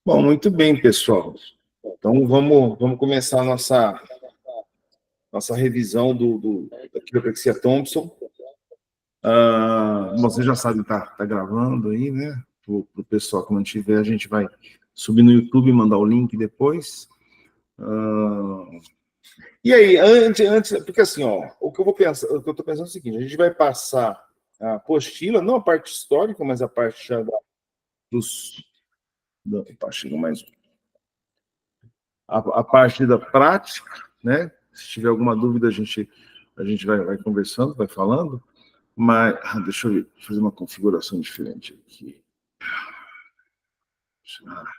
Bom, muito bem, pessoal. Então, vamos começar a nossa revisão da quiropraxia Thompson. Você já sabe, tá gravando aí, né? Para o pessoal que não tiver, a gente vai subir no YouTube e mandar o link depois. E aí, antes, porque assim, ó, o que eu estou pensando é o seguinte: a gente vai passar a apostila, não a parte histórica, mas a parte já dos. Chega mais a parte da prática, né? Se tiver alguma dúvida, a gente vai conversando, vai falando. Mas, deixa eu fazer uma configuração diferente aqui.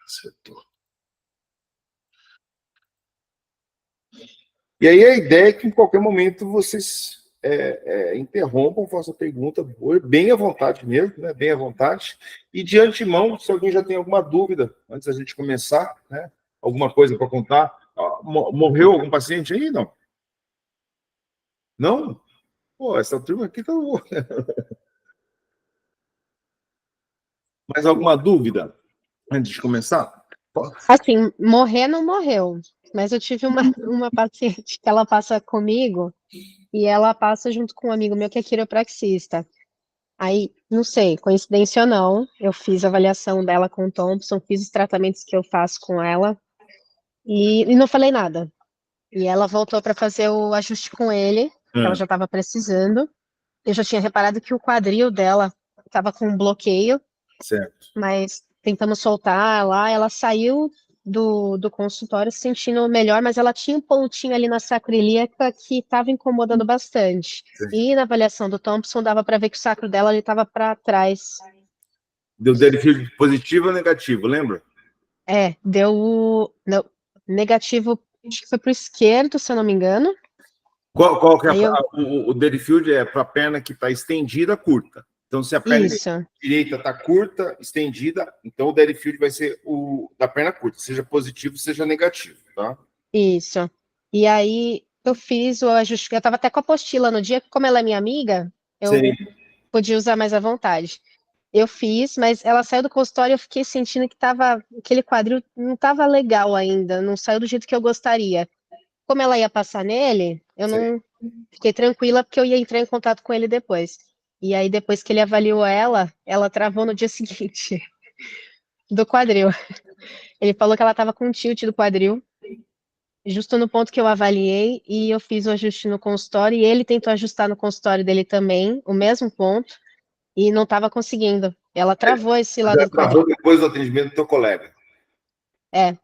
Acertou. E aí a ideia é que em qualquer momento vocês interrompam, façam pergunta, bem à vontade mesmo, né? Bem à vontade. E de antemão, se alguém já tem alguma dúvida, antes da gente começar, né? Alguma coisa para contar. Morreu algum paciente aí? Não? Não? Pô, essa turma aqui tá. Mais alguma dúvida antes de começar? Assim, morrer não morreu, mas eu tive uma paciente que ela passa comigo e ela passa junto com um amigo meu que é quiropraxista. Aí, não sei, coincidência ou não, eu fiz a avaliação dela com o Thompson, fiz os tratamentos que eu faço com ela e não falei nada. E ela voltou para fazer o ajuste com ele, que ela já estava precisando. Eu já tinha reparado que o quadril dela estava com um bloqueio, Certo. mas tentamos soltar lá, ela saiu do consultório se sentindo melhor, mas ela tinha um pontinho ali na sacro ilíaca que estava incomodando bastante. Sim. E na avaliação do Thompson dava para ver que o sacro dela estava para trás. Deu Deadfield positivo ou negativo, lembra? Deu negativo, acho que foi para o esquerdo, se eu não me engano. Qual que é Aí eu, o Deadfield é para a perna que está estendida, curta. Então, se a perna isso, direita está curta, estendida, então o Deadfield vai ser o da perna curta, seja positivo, seja negativo, tá? isso. E aí eu fiz o ajuste, eu estava até com a apostila no dia, como ela é minha amiga, eu Sim. podia usar mais à vontade. Eu fiz, mas ela saiu do consultório e eu fiquei sentindo que aquele quadril não estava legal ainda, não saiu do jeito que eu gostaria. Como ela ia passar nele, eu Sim. não fiquei tranquila porque eu ia entrar em contato com ele depois. E aí, depois que ele avaliou ela travou no dia seguinte do quadril. Ele falou que ela estava com tilt do quadril, justo no ponto que eu avaliei, e eu fiz o ajuste no consultório, e ele tentou ajustar no consultório dele também, o mesmo ponto, e não estava conseguindo. Ela travou esse lado Já do quadril. travou depois do atendimento do teu colega. É.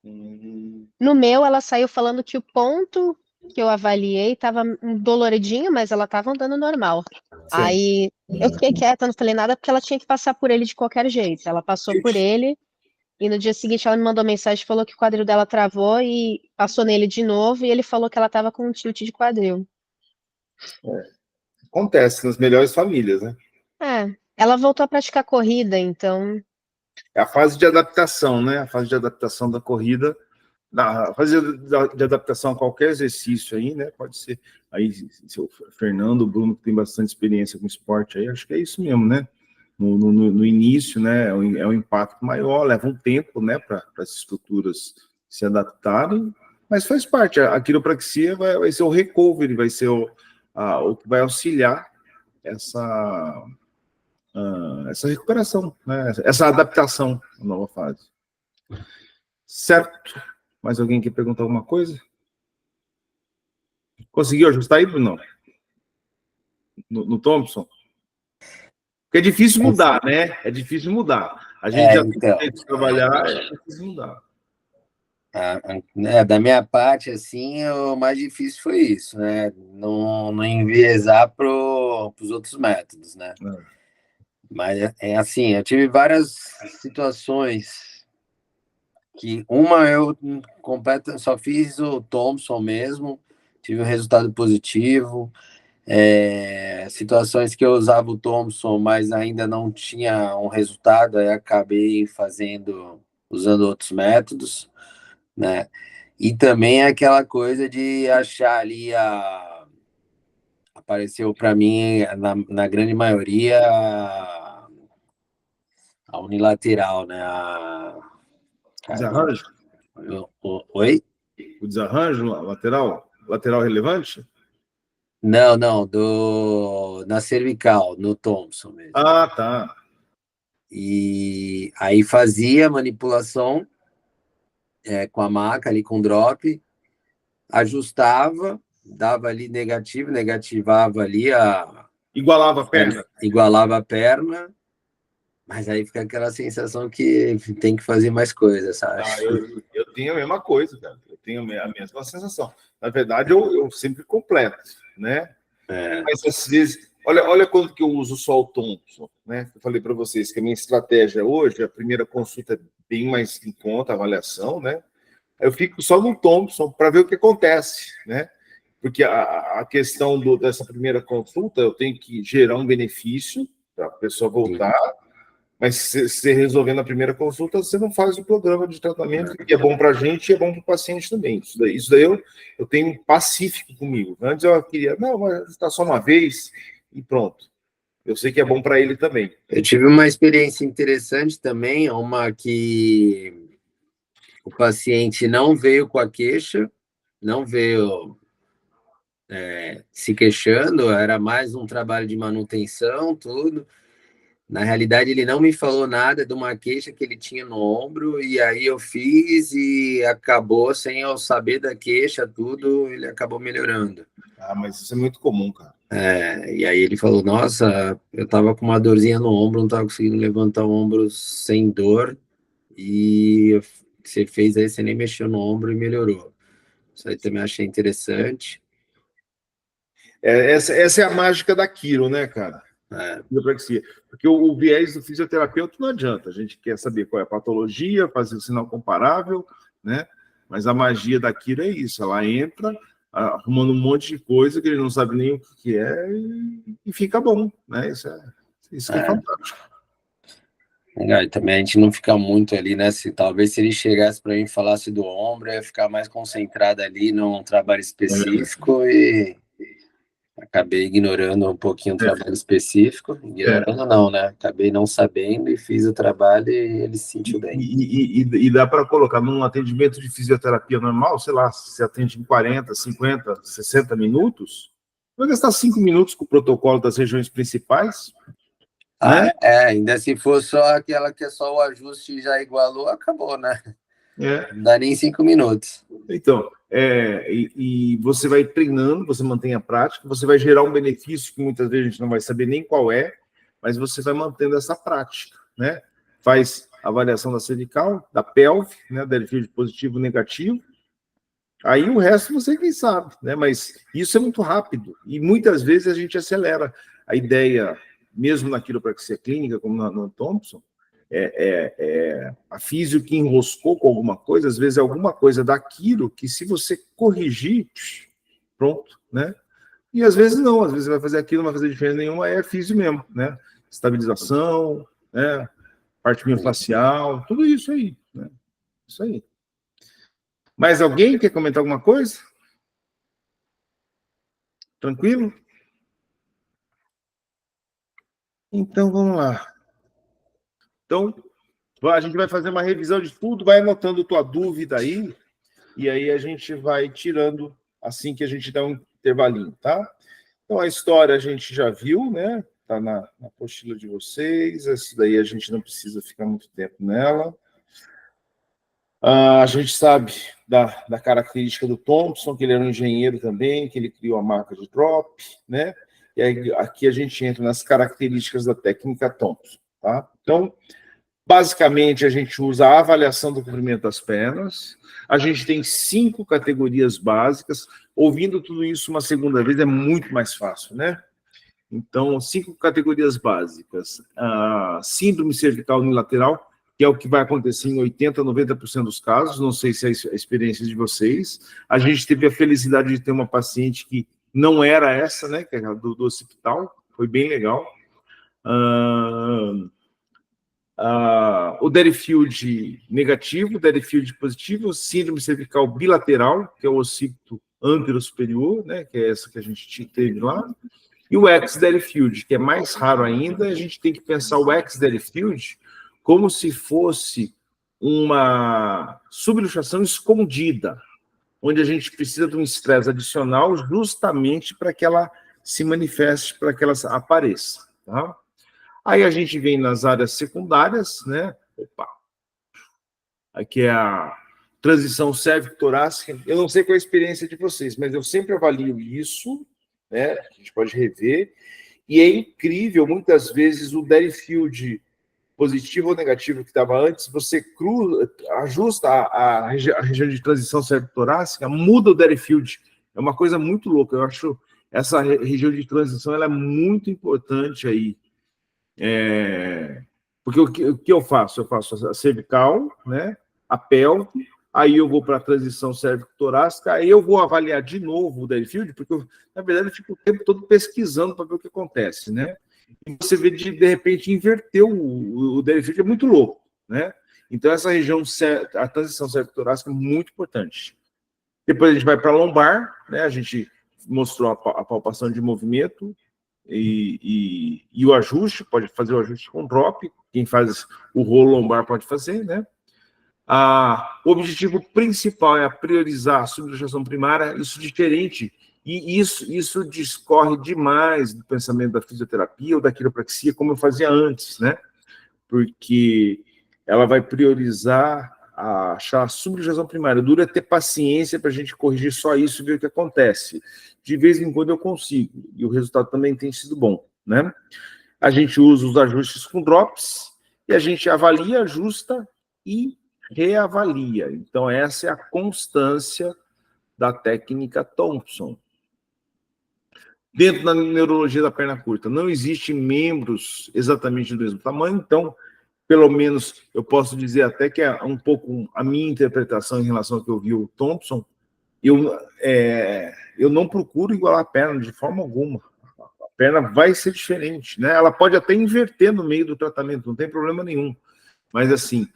No meu, ela saiu falando que o ponto que eu avaliei estava doloridinho, mas ela estava andando normal. Sim. Aí eu fiquei quieta, não falei nada, porque ela tinha que passar por ele de qualquer jeito. Ela passou por ele, e no dia seguinte ela me mandou mensagem, falou que o quadril dela travou e passou nele de novo, e ele falou que ela estava com um tilt de quadril. Acontece nas melhores famílias, né? Ela voltou a praticar corrida, então. É a fase de adaptação, né? A fase de adaptação da corrida, a fase de adaptação a qualquer exercício aí, né? Pode ser aí, se o Fernando, o Bruno, que tem bastante experiência com esporte aí, acho que é isso mesmo, né? No início, né? É um impacto maior, leva um tempo, né? Para as estruturas se adaptarem, mas faz parte. A quiropraxia vai ser o recovery, vai ser o que vai auxiliar essa essa recuperação, né? Essa adaptação à nova fase. Certo? Mais alguém quer perguntar alguma coisa? Conseguiu ajustar aí, Bruno? No Thompson? Porque é difícil mudar, né? É difícil mudar. A gente já tem Então, que trabalhar, é difícil mudar. da minha parte, assim, o mais difícil foi isso, né? Não enviesar para os outros métodos, né? Mas, assim, eu tive várias situações que uma eu só fiz o Thompson mesmo, tive um resultado positivo. Situações que eu usava o Thompson, mas ainda não tinha um resultado, aí acabei usando outros métodos, né? E também aquela coisa de achar ali apareceu para mim na grande maioria a unilateral, né? Desarranjo? Oi? O desarranjo lateral relevante? Não, na cervical, no Thompson mesmo. Ah, tá. E aí fazia manipulação com a maca ali com drop, ajustava, dava ali negativo, negativava ali Igualava a perna? Igualava a perna, mas aí fica aquela sensação que tem que fazer mais coisas, sabe? Eu tenho a mesma coisa, cara. Eu tenho a mesma sensação. Na verdade, eu sempre completo, né? Mas às vezes, olha quanto que eu uso só o Thompson, né? Eu falei para vocês que a minha estratégia hoje, a primeira consulta é bem mais em conta, a avaliação, né? Eu fico só no Thompson para ver o que acontece, né? Porque a questão dessa primeira consulta, eu tenho que gerar um benefício para a pessoa voltar, mas se você resolver na primeira consulta, você não faz o programa de tratamento, que é bom para a gente e é bom para o paciente também. Isso daí eu tenho pacífico comigo. Antes eu queria, não, mas está só uma vez e pronto. Eu sei que é bom para ele também. Eu tive uma experiência interessante também, uma que o paciente não veio com a queixa, não veio se queixando, era mais um trabalho de manutenção, tudo. Na realidade, ele não me falou nada de uma queixa que ele tinha no ombro, e aí eu fiz e acabou, sem eu saber da queixa, tudo, ele acabou melhorando. Ah, mas isso é muito comum, cara. E aí ele falou, nossa, eu tava com uma dorzinha no ombro, não tava conseguindo levantar o ombro sem dor, e você fez aí, você nem mexeu no ombro e melhorou. Isso aí também achei interessante. Essa é a mágica da Quiro, né, cara? Porque o viés do fisioterapeuta não adianta. A gente quer saber qual é a patologia, fazer o sinal comparável, né? Mas a magia da Quiro é isso. Ela entra arrumando um monte de coisa que ele não sabe nem o que é e fica bom, né? Isso que é fantástico. Legal, e também a gente não fica muito ali, né? Talvez se ele chegasse para mim e falasse do ombro, eu ia ficar mais concentrado ali num trabalho específico e acabei ignorando um pouquinho o trabalho específico. Ignorando não, né? Acabei não sabendo e fiz o trabalho e ele se sentiu bem. E dá para colocar num atendimento de fisioterapia normal, sei lá, se atende em 40, 50, 60 minutos, vai gastar 5 minutos com o protocolo das regiões principais. Né? Ainda se for só aquela que é só o ajuste e já igualou, acabou, né? Não dá nem 5 minutos. Então, e você vai treinando, você mantém a prática, você vai gerar um benefício que muitas vezes a gente não vai saber nem qual é, mas você vai mantendo essa prática, né? Faz a avaliação da cervical, da pelve, né? Da LFIeld positivo e negativo. Aí o resto você quem sabe, né? Mas isso é muito rápido e muitas vezes a gente acelera a ideia, mesmo na quiropraxia clínica, como no Thompson, a físio que enroscou com alguma coisa, às vezes é alguma coisa daquilo que se você corrigir, pronto, né? E às vezes não, às vezes vai fazer aquilo, não vai fazer diferença nenhuma, é físio mesmo, né? Estabilização, né? Parte miofascial, tudo isso aí, né? Isso aí. Mais alguém quer comentar alguma coisa? Tranquilo? Então, vamos lá. Então, a gente vai fazer uma revisão de tudo, vai anotando tua dúvida aí, e aí a gente vai tirando assim que a gente dá um intervalinho, tá? Então, a história a gente já viu, né? Tá na apostila de vocês, essa daí a gente não precisa ficar muito tempo nela. A gente sabe da característica do Thompson, que ele era um engenheiro também, que ele criou a marca de drop, né? E aí, aqui a gente entra nas características da técnica Thompson, tá? Então, basicamente, a gente usa a avaliação do comprimento das pernas, a gente tem 5 categorias básicas, ouvindo tudo isso uma segunda vez é muito mais fácil, né? Então, 5 categorias básicas, síndrome cervical unilateral, que é o que vai acontecer em 80%, 90% dos casos, não sei se é a experiência de vocês. A gente teve a felicidade de ter uma paciente que não era essa, né, que era do occipital, foi bem legal. O Deerfield negativo, Deerfield positivo, síndrome cervical bilateral, que é o occipito antero-superior, né, que é essa que a gente teve lá, e o ex-Deerfield, que é mais raro ainda. A gente tem que pensar o ex-Deerfield como se fosse uma subluxação escondida, onde a gente precisa de um estresse adicional justamente para que ela se manifeste, para que ela apareça. Tá? Aí a gente vem nas áreas secundárias, né? Opa! Aqui é a transição cérvico-torácica. Eu não sei qual é a experiência de vocês, mas eu sempre avalio isso, né? A gente pode rever. E é incrível, muitas vezes, o Derifield positivo ou negativo que estava antes, você ajusta a região de transição cérvico-torácica, muda o Derifield. É uma coisa muito louca. Eu acho essa região de transição ela é muito importante aí. Porque o que eu faço? Eu faço a cervical, né? A pelve, aí eu vou para a transição cérvico-torácica, aí eu vou avaliar de novo o Derifield, porque eu, na verdade, eu fico o tempo todo pesquisando para ver o que acontece, né? E você vê de repente inverter o Derifield, é muito louco, né? Então essa região, a transição cérvico-torácica é muito importante. Depois a gente vai para a lombar, né? A gente mostrou a palpação de movimento e o ajuste, pode fazer o ajuste com drop, quem faz o rolo lombar pode fazer, né? O objetivo principal é priorizar a subluxação primária, isso diferente, e isso discorre demais do pensamento da fisioterapia ou da quiropraxia, como eu fazia antes, né? Porque ela vai priorizar achar a subluxação primária. Dura ter paciência para a gente corrigir só isso e ver o que acontece. De vez em quando eu consigo, e o resultado também tem sido bom, né? A gente usa os ajustes com drops, e a gente avalia, ajusta e reavalia. Então, essa é a constância da técnica Thompson. Dentro da neurologia da perna curta, não existe membros exatamente do mesmo tamanho, então, pelo menos, eu posso dizer até que é um pouco a minha interpretação em relação ao que eu vi o Thompson, eu não procuro igualar a perna de forma alguma. A perna vai ser diferente, né? Ela pode até inverter no meio do tratamento, não tem problema nenhum. Mas, assim,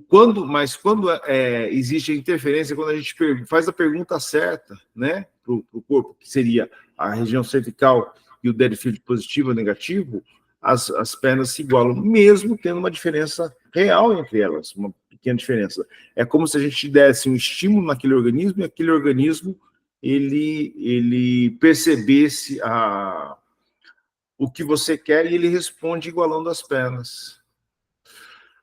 quando existe a interferência, quando a gente faz a pergunta certa, né, para o corpo, que seria a região cervical e o Derifield positivo ou negativo, as pernas se igualam, mesmo tendo uma diferença real entre elas, uma pequena diferença. É como se a gente desse um estímulo naquele organismo e aquele organismo ele percebesse o que você quer e ele responde igualando as pernas.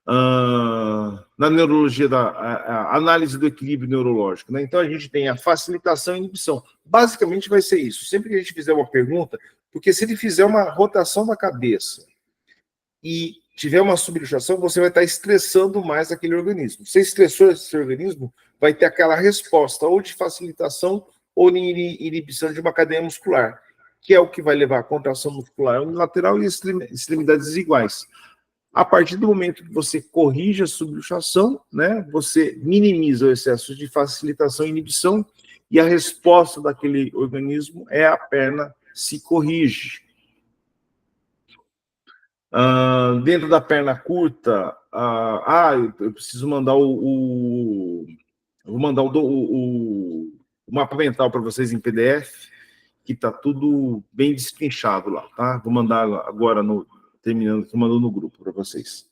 Na neurologia a análise do equilíbrio neurológico, né? Então a gente tem a facilitação e inibição. Basicamente vai ser isso. Sempre que a gente fizer uma pergunta, porque se ele fizer uma rotação da cabeça e tiver uma subluxação, você vai estar estressando mais aquele organismo. Se estressou esse organismo, vai ter aquela resposta ou de facilitação ou de inibição de uma cadeia muscular, que é o que vai levar a contração muscular unilateral e extremidades desiguais. A partir do momento que você corrige a subluxação, né, você minimiza o excesso de facilitação e inibição, e a resposta daquele organismo é a perna se corrige. Dentro da perna curta, eu preciso mandar vou mandar o mapa mental para vocês em PDF, que está tudo bem destrinchado lá, tá? Vou mandar agora terminando aqui, mandando no grupo para vocês.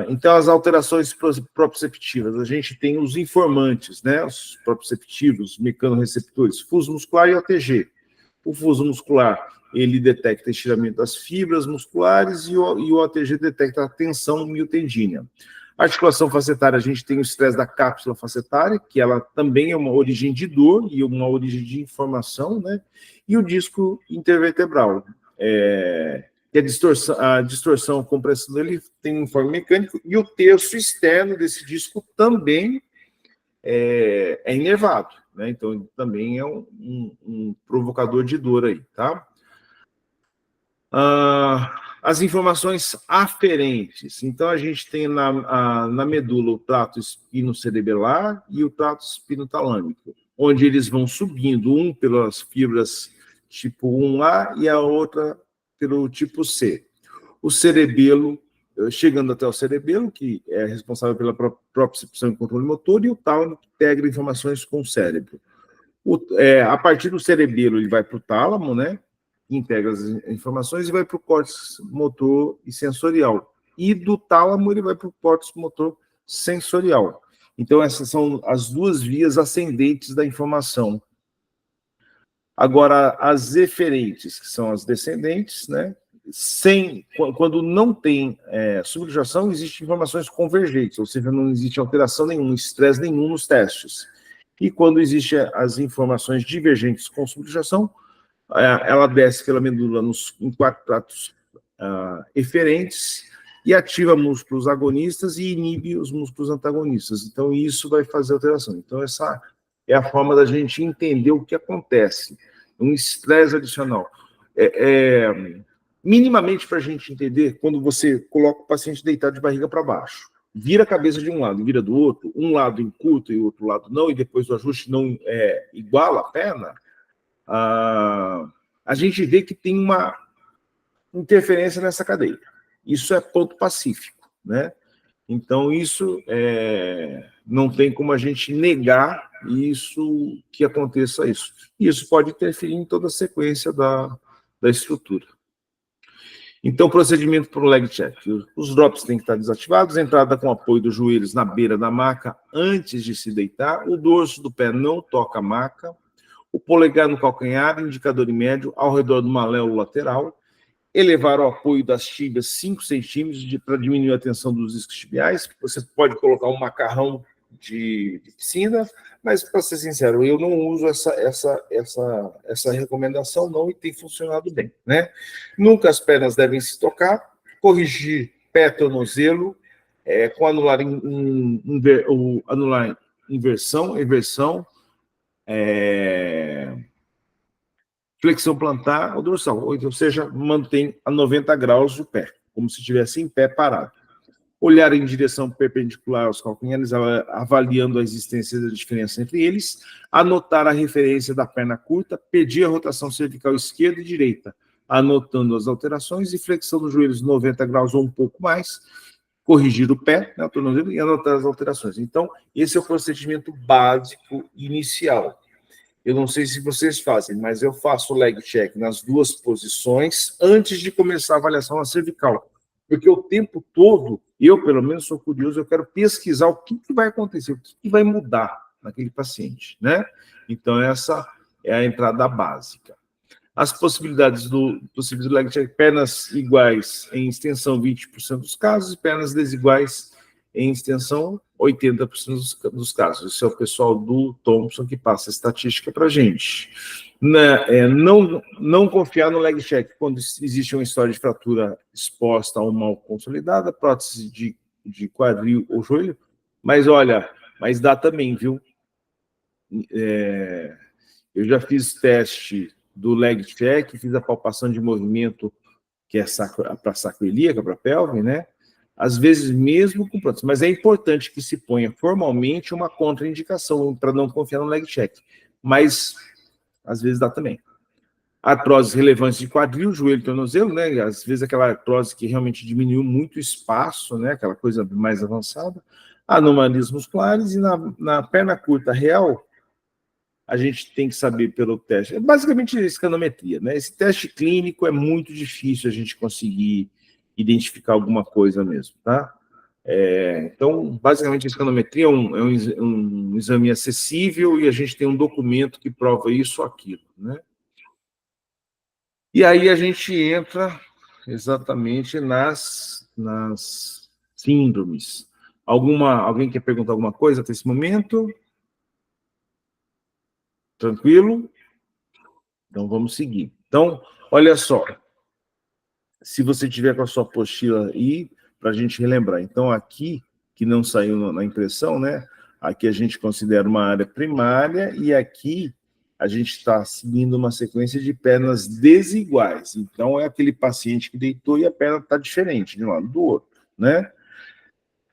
Então, as alterações proprioceptivas, a gente tem os informantes, né? Os proprioceptivos, mecanorreceptores, fuso muscular e OTG. O fuso muscular, ele detecta estiramento das fibras musculares e o OTG detecta a tensão miotendínea. A articulação facetária, a gente tem o estresse da cápsula facetária, que ela também é uma origem de dor e uma origem de informação, né? E o disco intervertebral, que a distorção, a compressão dele tem um informe mecânico, e o terço externo desse disco também é inervado, né? Então, também é um provocador de dor aí, tá? As informações aferentes. Então, a gente tem na medula o trato espinocerebelar e o trato espinotalâmico, onde eles vão subindo, um pelas fibras tipo 1A e a outra pelo tipo C. O cerebelo, chegando até o cerebelo, que é responsável pela propriocepção e controle motor, e o tálamo, que integra informações com o cérebro. A partir do cerebelo, ele vai para o tálamo, né? Integra as informações e vai para o córtex motor e sensorial. e do tálamo ele vai para o córtex motor sensorial. Então, essas são as duas vias ascendentes da informação. Agora, as eferentes, que são as descendentes, né? Quando não tem subluxação, existem informações convergentes, ou seja, não existe alteração nenhuma, estresse nenhum nos testes. E quando existem as informações divergentes com subluxação, ela desce pela medula em 4 tratos eferentes e ativa músculos agonistas e inibe os músculos antagonistas. Então, isso vai fazer alteração. Então, essa é a forma da gente entender o que acontece. Um estresse adicional. Minimamente para a gente entender, quando você coloca o paciente deitado de barriga para baixo, vira a cabeça de um lado, vira do outro, um lado encurta e o outro lado não, e depois o ajuste não iguala a perna, a gente vê que tem uma interferência nessa cadeia. Isso é ponto pacífico, né? Então, isso não tem como a gente negar isso, que aconteça isso. E isso pode interferir em toda a sequência da estrutura. Então, procedimento para o leg check. Os drops têm que estar desativados, entrada com apoio dos joelhos na beira da maca antes de se deitar, o dorso do pé não toca a maca, o polegar no calcanhar, indicador e médio ao redor do maléolo lateral, elevar o apoio das tíbias 5 centímetros para diminuir a tensão dos discos tibiais. Você pode colocar um macarrão de piscina, mas, para ser sincero, eu não uso essa recomendação, não, e tem funcionado bem, né? Nunca as pernas devem se tocar, corrigir pé-tornozelo, com anular inversão, eversão, flexão plantar ou dorsal, ou seja, mantém a 90 graus o pé, como se estivesse em pé parado. Olhar em direção perpendicular aos calcanhares, avaliando a existência da diferença entre eles, anotar a referência da perna curta, pedir a rotação cervical esquerda e direita, anotando as alterações, e flexão dos joelhos 90 graus ou um pouco mais, corrigir o pé, né, o tornozelo, e anotar as alterações. Então, esse é o procedimento básico inicial. Eu não sei se vocês fazem, mas eu faço o leg check nas duas posições antes de começar a avaliação na cervical. Porque o tempo todo, eu pelo menos sou curioso, eu quero pesquisar o que vai acontecer, o que vai mudar naquele paciente, né? Então, essa é a entrada básica. As possibilidades possíveis do leg check: pernas iguais em extensão 20% dos casos, e pernas desiguais em extensão 80% dos casos. Esse é o pessoal do Thompson que passa a estatística para a gente. Não confiar no leg check quando existe uma história de fratura exposta ou mal consolidada, prótese de quadril ou joelho, mas olha, mas dá também, viu? Eu já fiz teste do leg check, fiz a palpação de movimento, que é para sacroiliaca, para pelve, né? Às vezes mesmo com prótese, mas é importante que se ponha formalmente uma contraindicação para não confiar no leg check, mas às vezes dá também. Artroses relevantes de quadril, joelho, tornozelo, né? Às vezes aquela artrose que realmente diminuiu muito o espaço, né? Aquela coisa mais avançada. Anomalias musculares, e na perna curta real, a gente tem que saber pelo teste. É basicamente escanometria, né? Esse teste clínico é muito difícil a gente conseguir identificar alguma coisa mesmo, tá? Então, basicamente, a escanometria é um exame acessível, e a gente tem um documento que prova isso ou aquilo, né? E aí a gente entra exatamente nas síndromes. Alguém quer perguntar alguma coisa até esse momento? Tranquilo? Então, vamos seguir. Então, olha só. Se você tiver com a sua apostila aí, para a gente relembrar. Então, aqui, que não saiu na impressão, né? Aqui a gente considera uma área primária, e aqui a gente está seguindo uma sequência de pernas desiguais. Então, é aquele paciente que deitou e a perna está diferente de um lado do outro, né?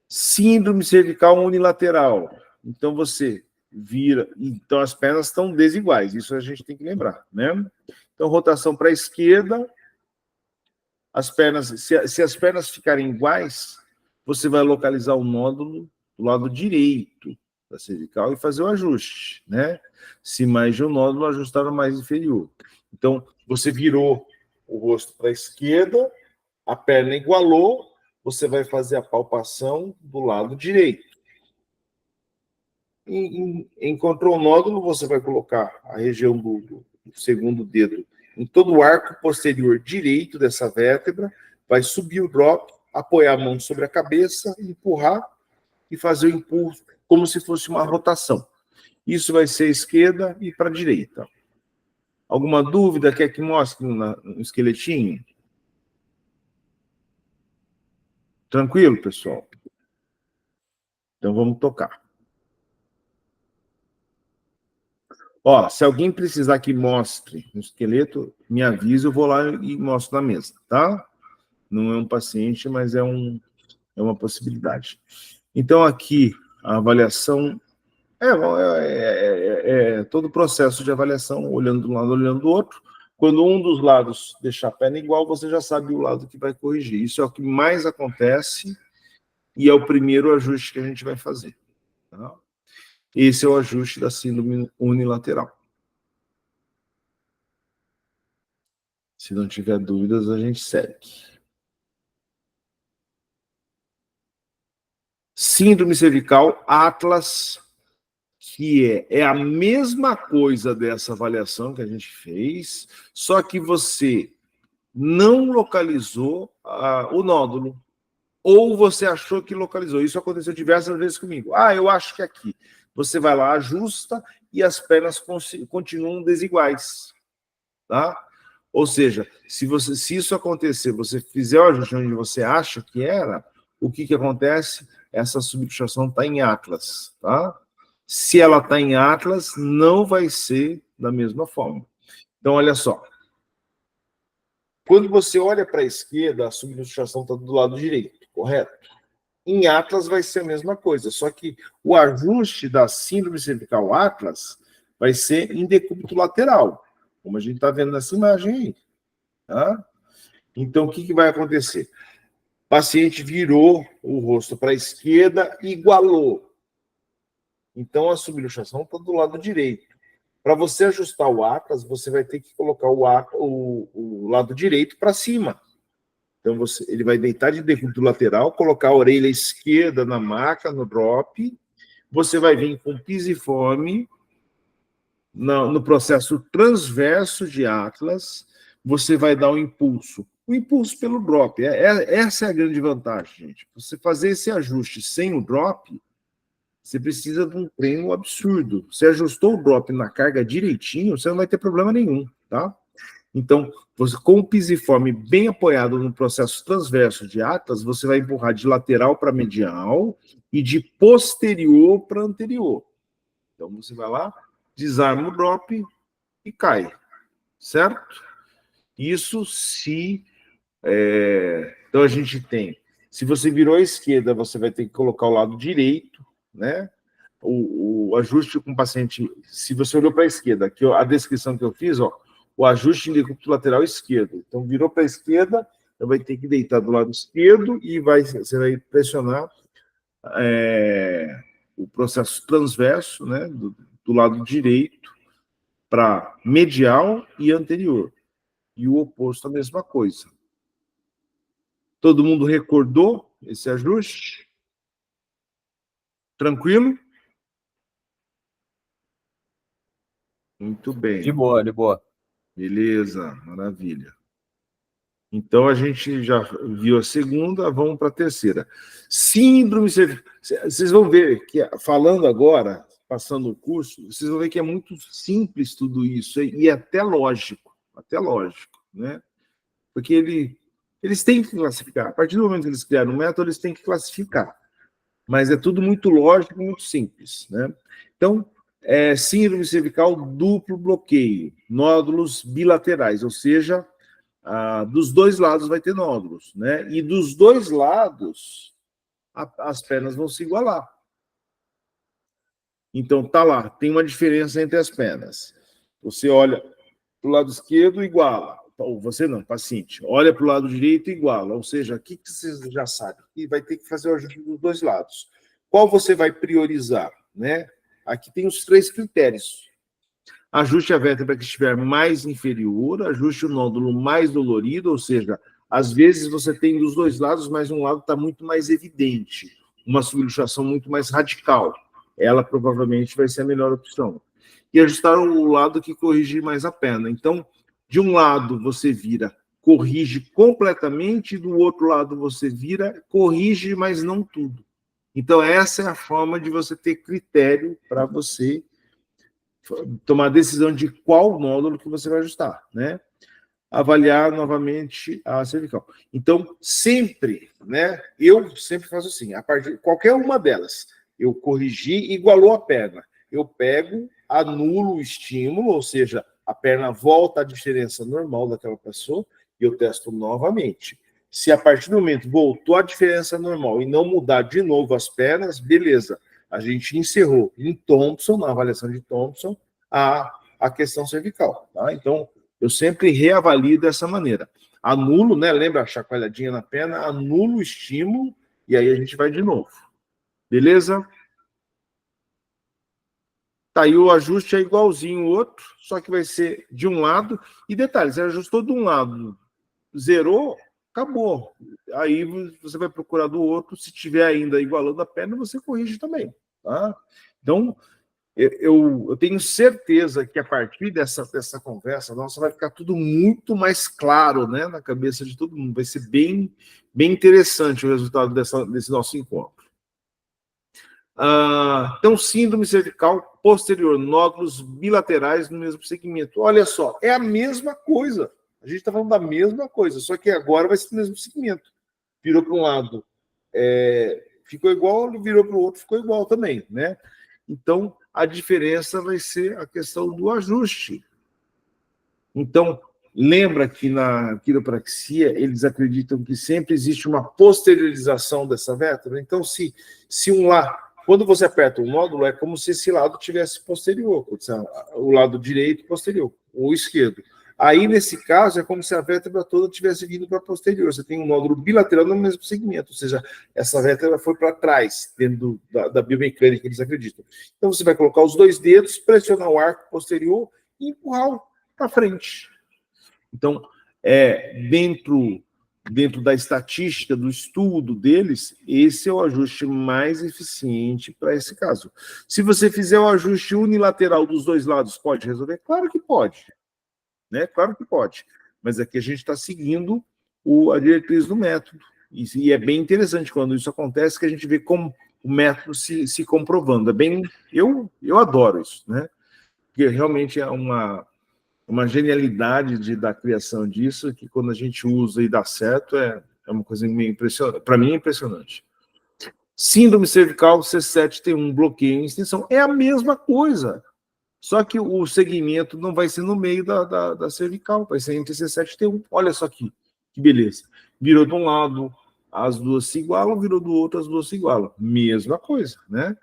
Síndrome cervical unilateral. Então, você vira... Então, as pernas estão desiguais. Isso a gente tem que lembrar, né? Então, rotação para a esquerda. As pernas, se as pernas ficarem iguais, você vai localizar o nódulo do lado direito da cervical e fazer o ajuste, né? Se mais de um nódulo, ajustar o mais inferior. Então, você virou o rosto para a esquerda, a perna igualou, você vai fazer a palpação do lado direito. Encontrou o nódulo, você vai colocar a região do segundo dedo em todo o arco posterior direito dessa vértebra, vai subir o drop, apoiar a mão sobre a cabeça, empurrar e fazer o impulso como se fosse uma rotação. Isso vai ser esquerda e para a direita. Alguma dúvida? Quer que mostre no esqueletinho? Tranquilo, pessoal? Então vamos tocar. Ó, se alguém precisar que mostre no esqueleto, me avisa, eu vou lá e mostro na mesa, tá? Não é um paciente, mas é uma possibilidade. Então, aqui, a avaliação todo o processo de avaliação, olhando de um lado, olhando do outro. Quando um dos lados deixar a perna igual, você já sabe o lado que vai corrigir. Isso é o que mais acontece e é o primeiro ajuste que a gente vai fazer. Tá? Esse é o ajuste da síndrome unilateral. Se não tiver dúvidas, a gente segue. Síndrome cervical Atlas, que é a mesma coisa dessa avaliação que a gente fez, só que você não localizou o nódulo, ou você achou que localizou. Isso aconteceu diversas vezes comigo. Eu acho que é aqui. Você vai lá, ajusta, e as pernas continuam desiguais. Tá? Ou seja, se isso acontecer, você fizer o ajuste onde você acha que era, o que acontece? Essa subluxação está em Atlas. Tá? Se ela está em Atlas, não vai ser da mesma forma. Então, olha só. Quando você olha para a esquerda, a subluxação está do lado direito, correto? Em Atlas vai ser a mesma coisa, só que o ajuste da síndrome cervical Atlas vai ser em decúbito lateral, como a gente está vendo nessa imagem aí. Tá? Então, o que vai acontecer? O paciente virou o rosto para a esquerda e igualou. Então, a subluxação está do lado direito. Para você ajustar o Atlas, você vai ter que colocar o lado direito para cima. Então, ele vai deitar de decúbito lateral, colocar a orelha esquerda na maca, no drop. Você vai vir com pisiforme no processo transverso de Atlas. Você vai dar um impulso. O impulso pelo drop. Essa é a grande vantagem, gente. Você fazer esse ajuste sem o drop, você precisa de um treino absurdo. Você ajustou o drop na carga direitinho, você não vai ter problema nenhum, tá? Então, com o pisiforme bem apoiado no processo transverso de Atlas, você vai empurrar de lateral para medial e de posterior para anterior. Então, você vai lá, desarma o drop e cai, certo? Isso se... Então, a gente tem... Se você virou à esquerda, você vai ter que colocar o lado direito, né? O ajuste com o paciente... Se você olhou para a esquerda, aqui a descrição que eu fiz, ó, o ajuste em decúbito lateral esquerdo. Então, virou para a esquerda, vai ter que deitar do lado esquerdo e você vai pressionar o processo transverso, né, do lado direito para medial e anterior. E o oposto, a mesma coisa. Todo mundo recordou esse ajuste? Tranquilo? Muito bem. De boa, de boa. Beleza, maravilha. Então, a gente já viu a segunda, vamos para a terceira. Síndrome cervical. Vocês vão ver que, falando agora, passando o curso, vocês vão ver que é muito simples tudo isso, e até lógico, né? Porque eles têm que classificar. A partir do momento que eles criaram um método, eles têm que classificar. Mas é tudo muito lógico e muito simples, né? Então, síndrome cervical duplo bloqueio, nódulos bilaterais, ou seja, dos dois lados vai ter nódulos, né? E dos dois lados, as pernas vão se igualar. Então, tá lá, tem uma diferença entre as pernas. Você olha para o lado esquerdo, iguala. Ou você não, paciente. Olha para o lado direito, iguala. Ou seja, o que vocês já sabem? E vai ter que fazer o ajuste dos dois lados. Qual você vai priorizar, né? Aqui tem os 3 critérios. Ajuste a vértebra que estiver mais inferior, ajuste o nódulo mais dolorido, ou seja, Às vezes você tem dos dois lados, mas um lado está muito mais evidente, uma subluxação muito mais radical. Ela provavelmente vai ser a melhor opção. E ajustar o lado que corrige mais a perna. Então, de um lado você vira, corrige completamente, e do outro lado você vira, corrige, mas não tudo. Então, essa é a forma de você ter critério para você tomar a decisão de qual módulo que você vai ajustar, né? Avaliar novamente a cervical. Então, sempre, né? Eu sempre faço assim, a partir de qualquer uma delas, eu corrigi, igualou a perna. Eu pego, anulo o estímulo, ou seja, a perna volta à diferença normal daquela pessoa, e eu testo novamente. Se a partir do momento voltou à diferença normal e não mudar de novo as pernas, beleza. A gente encerrou em Thompson, na avaliação de Thompson, a questão cervical. Tá? Então, eu sempre reavalio dessa maneira. Anulo, né? Lembra a chacoalhadinha na perna? Anulo o estímulo e aí a gente vai de novo. Beleza? Tá, e o ajuste é igualzinho o outro, só que vai ser de um lado. E detalhe, você ajustou de um lado, zerou, acabou. Aí você vai procurar do outro, se tiver ainda igualando a perna, você corrige também. Tá? Então, eu tenho certeza que a partir dessa conversa nossa vai ficar tudo muito mais claro, né, na cabeça de todo mundo. Vai ser bem interessante o resultado desse nosso encontro. Então, síndrome cervical posterior, nódulos bilaterais no mesmo segmento. Olha só, é a mesma coisa. A gente está falando da mesma coisa, só que agora vai ser no mesmo segmento. Virou para um lado, ficou igual, virou para o outro, ficou igual também, né? Então, a diferença vai ser a questão do ajuste. Então, lembra que na quiropraxia eles acreditam que sempre existe uma posteriorização dessa vértebra? Então, se quando você aperta um nódulo, é como se esse lado tivesse posterior, o lado direito posterior, ou esquerdo. Aí, nesse caso, é como se a vértebra toda tivesse vindo para posterior. Você tem um nódulo bilateral no mesmo segmento, ou seja, essa vértebra foi para trás, dentro da biomecânica, eles acreditam. Então, você vai colocar os dois dedos, pressionar o arco posterior e empurrar para frente. Então, dentro da estatística, do estudo deles, esse é o ajuste mais eficiente para esse caso. Se você fizer o ajuste unilateral dos dois lados, pode resolver? Claro que pode. Né? Claro que pode, mas aqui a gente está seguindo a diretriz do método, e é bem interessante quando isso acontece, que a gente vê como o método se comprovando. Eu adoro isso, né? Porque realmente é uma genialidade da criação disso, que quando a gente usa e dá certo, é uma coisa meio impressionante. Para mim é impressionante. Síndrome cervical C7T1, bloqueio em extensão, é a mesma coisa. Só que o segmento não vai ser no meio da cervical, vai ser entre C7 e T1. Olha só aqui, que beleza. Virou de um lado, as duas se igualam, virou do outro, as duas se igualam. Mesma coisa, né?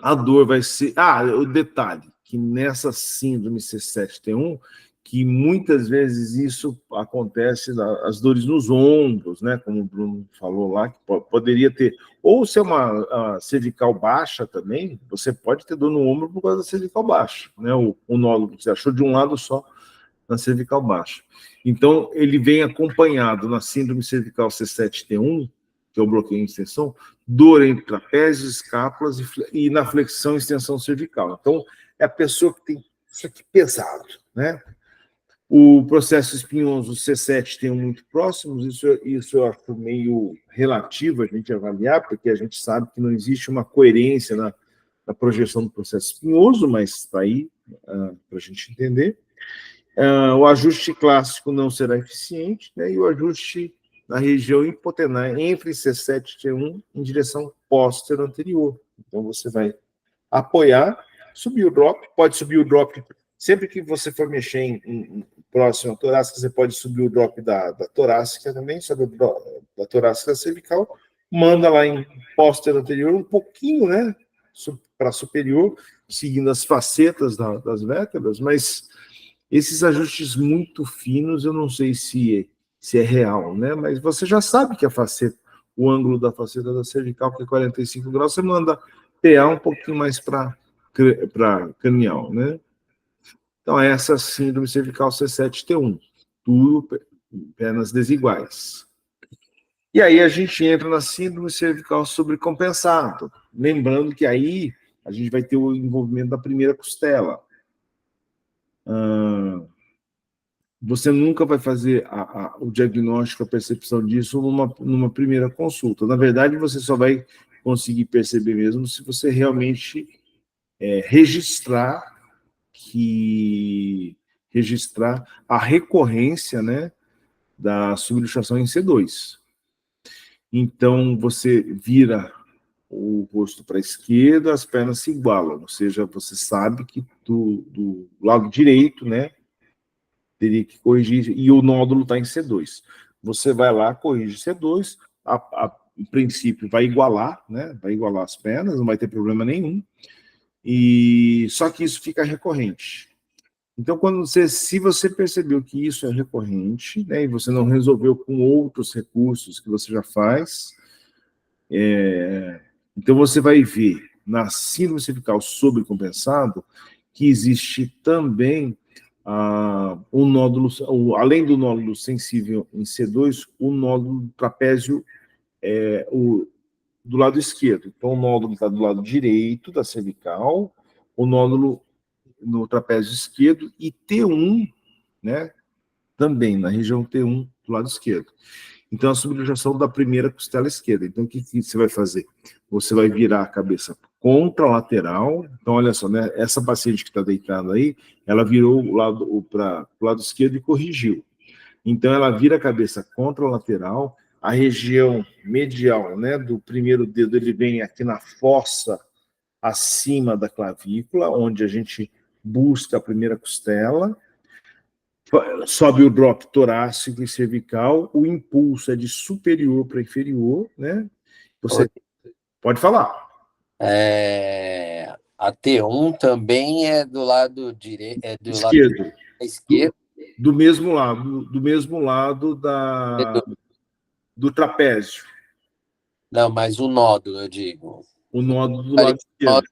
A dor vai ser... o detalhe, que nessa síndrome C7T1, que muitas vezes isso acontece, as dores nos ombros, né? Como o Bruno falou lá, que poderia ter... Ou se é uma cervical baixa também, você pode ter dor no ombro por causa da cervical baixa, né? O nódulo que você achou de um lado só na cervical baixa. Então, ele vem acompanhado na síndrome cervical C7T1, que é o bloqueio em extensão, dor entre trapézios, escápulas e na flexão e extensão cervical. Então, é a pessoa que tem isso aqui pesado, né? O processo espinhoso C7 tem muito próximos, isso eu acho meio relativo a gente avaliar, porque a gente sabe que não existe uma coerência na projeção do processo espinhoso, mas está aí para a gente entender. O ajuste clássico não será eficiente, né, e o ajuste na região hipotenar entre C7 e T1 em direção póstero anterior. Então, você vai apoiar, subir o drop, pode subir o drop sempre que você for mexer em próximo à torácica, você pode subir o drop da torácica também, sobe o drop da torácica cervical, manda lá em póstero anterior um pouquinho, né, para superior, seguindo as facetas das vértebras, mas esses ajustes muito finos, eu não sei se é real, né, mas você já sabe que a faceta, o ângulo da faceta da cervical, que é 45 graus, você manda PA um pouquinho mais para cranial, né? Então, essa síndrome cervical C7T1. Tudo pernas desiguais. E aí a gente entra na síndrome cervical sobrecompensado. Lembrando que aí a gente vai ter o envolvimento da primeira costela. Você nunca vai fazer o diagnóstico, a percepção disso numa primeira consulta. Na verdade, você só vai conseguir perceber mesmo se você realmente registrar a recorrência, né, da subluxação em C2. Então, você vira o rosto para a esquerda, as pernas se igualam, ou seja, você sabe que do lado direito, né, teria que corrigir, e o nódulo está em C2. Você vai lá, corrige C2, em princípio vai igualar, né, vai igualar as pernas, não vai ter problema nenhum, e só que isso fica recorrente. Então, se você percebeu que isso é recorrente, né, e você não resolveu com outros recursos que você já faz, então você vai ver na síndrome cervical sobrecompensado que existe também um nódulo, além do nódulo sensível em C2, o nódulo trapézio do lado esquerdo. Então, o nódulo está do lado direito da cervical, o nódulo no trapézio esquerdo, e T1, né, também na região T1 do lado esquerdo. Então, a subluxação da primeira costela esquerda. Então, o que você vai fazer? Você vai virar a cabeça contralateral. Então, olha só, né, essa paciente que está deitada aí, ela virou para o lado esquerdo e corrigiu. Então, ela vira a cabeça contralateral, a região medial, né, do primeiro dedo, ele vem aqui na fossa acima da clavícula, onde a gente busca a primeira costela, sobe o drop torácico e cervical, o impulso é de superior para inferior, né? Você pode falar. A T1 também é do lado direito, Esquerdo. Lado esquerdo. Do mesmo lado do trapézio. Não, mas o nódulo, eu digo. O nódulo do lado esquerdo.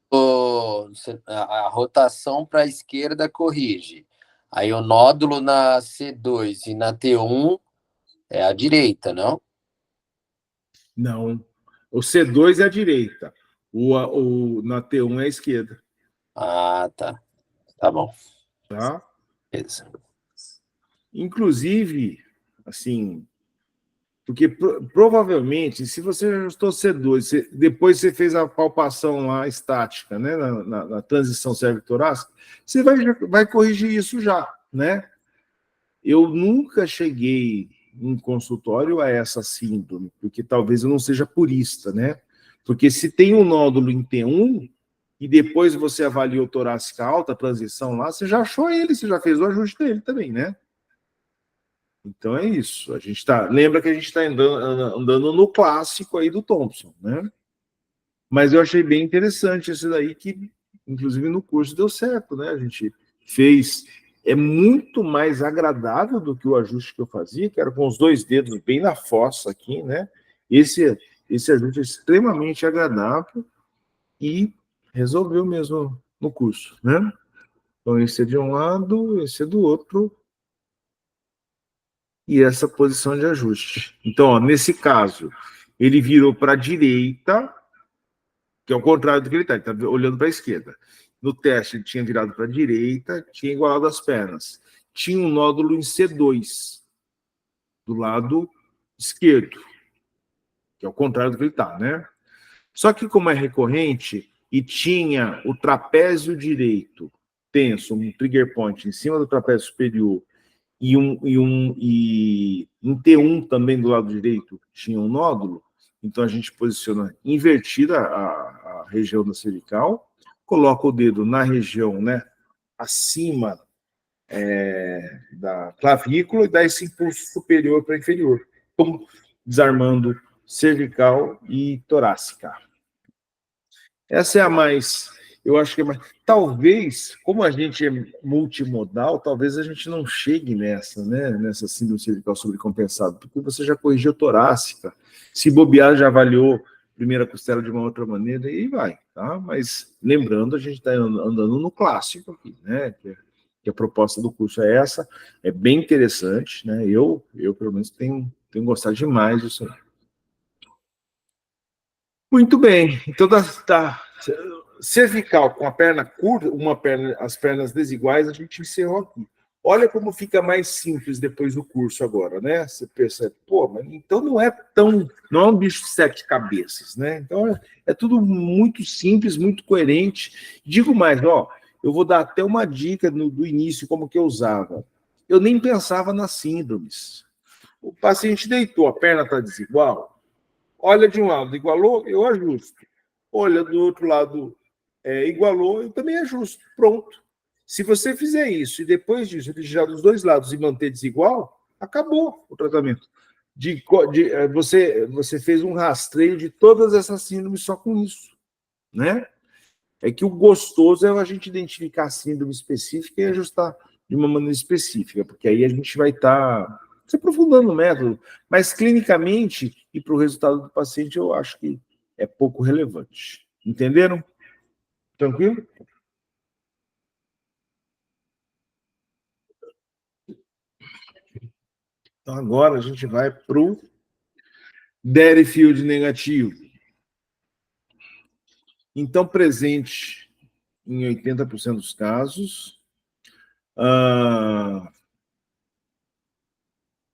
A rotação para a esquerda corrige. Aí o nódulo na C2 e na T1 é a direita, não? Não. O C2 é a direita. Na T1 é a esquerda. Ah, tá. Tá bom. Tá? Beleza. Inclusive, assim, porque provavelmente, se você ajustou C2, depois você fez a palpação lá estática, né, na transição cérvico-torácica, você vai corrigir isso já, né? Eu nunca cheguei em consultório a essa síndrome, porque talvez eu não seja purista, né? Porque se tem um nódulo em T1 e depois você avaliou torácica alta, a transição lá, você já achou ele, você já fez o ajuste dele também, né? Então é isso. Lembra que a gente está andando no clássico aí do Thompson, né? Mas eu achei bem interessante esse daí, que inclusive no curso deu certo, né? A gente fez. É muito mais agradável do que o ajuste que eu fazia, que era com os dois dedos bem na fossa aqui, né? Esse ajuste é extremamente agradável e resolveu mesmo no curso, né? Então, esse é de um lado, esse é do outro, e essa posição de ajuste. Então, ó, nesse caso, ele virou para a direita, que é o contrário do que ele está olhando para a esquerda. No teste, ele tinha virado para a direita, tinha igualado as pernas. Tinha um nódulo em C2, do lado esquerdo, que é o contrário do que ele está, né? Só que, como é recorrente, e tinha o trapézio direito tenso, um trigger point em cima do trapézio superior, e em T1 também do lado direito tinha um nódulo, então a gente posiciona invertida a região da cervical, coloca o dedo na região, né, acima da clavícula e dá esse impulso superior para inferior, desarmando cervical e torácica. Essa é a mais, eu acho que é mais, talvez, como a gente é multimodal, talvez a gente não chegue nessa, né, nessa síndrome cervical sobrecompensada, porque você já corrigiu torácica, se bobear já avaliou primeira costela de uma outra maneira, e vai, tá? Mas lembrando, a gente está andando no clássico aqui, né, que que a proposta do curso é essa, é bem interessante, né? Eu pelo menos, tenho gostado demais disso aí. Muito bem, então cervical com a perna curta, as pernas desiguais, a gente encerrou aqui. Olha como fica mais simples depois do curso agora, né? Você percebe, pô, mas então não é um bicho de 7 cabeças, né? Então é tudo muito simples, muito coerente. Digo mais, ó, eu vou dar até uma dica do início, como que eu usava. Eu nem pensava nas síndromes. O paciente deitou, a perna está desigual, olha de um lado, igualou, eu ajusto. Olha do outro lado, igualou, eu também ajusto. Pronto. Se você fizer isso e depois disso girar dos dois lados e manter desigual, acabou o tratamento. Você fez um rastreio de todas essas síndromes só com isso, né? É que o gostoso é a gente identificar a síndrome específica e ajustar de uma maneira específica, porque aí a gente vai estar se aprofundando no método, mas clinicamente e para o resultado do paciente eu acho que é pouco relevante. Entenderam? Tranquilo? Então, agora a gente vai para o Deerfield negativo. Então, presente em 80% dos casos. A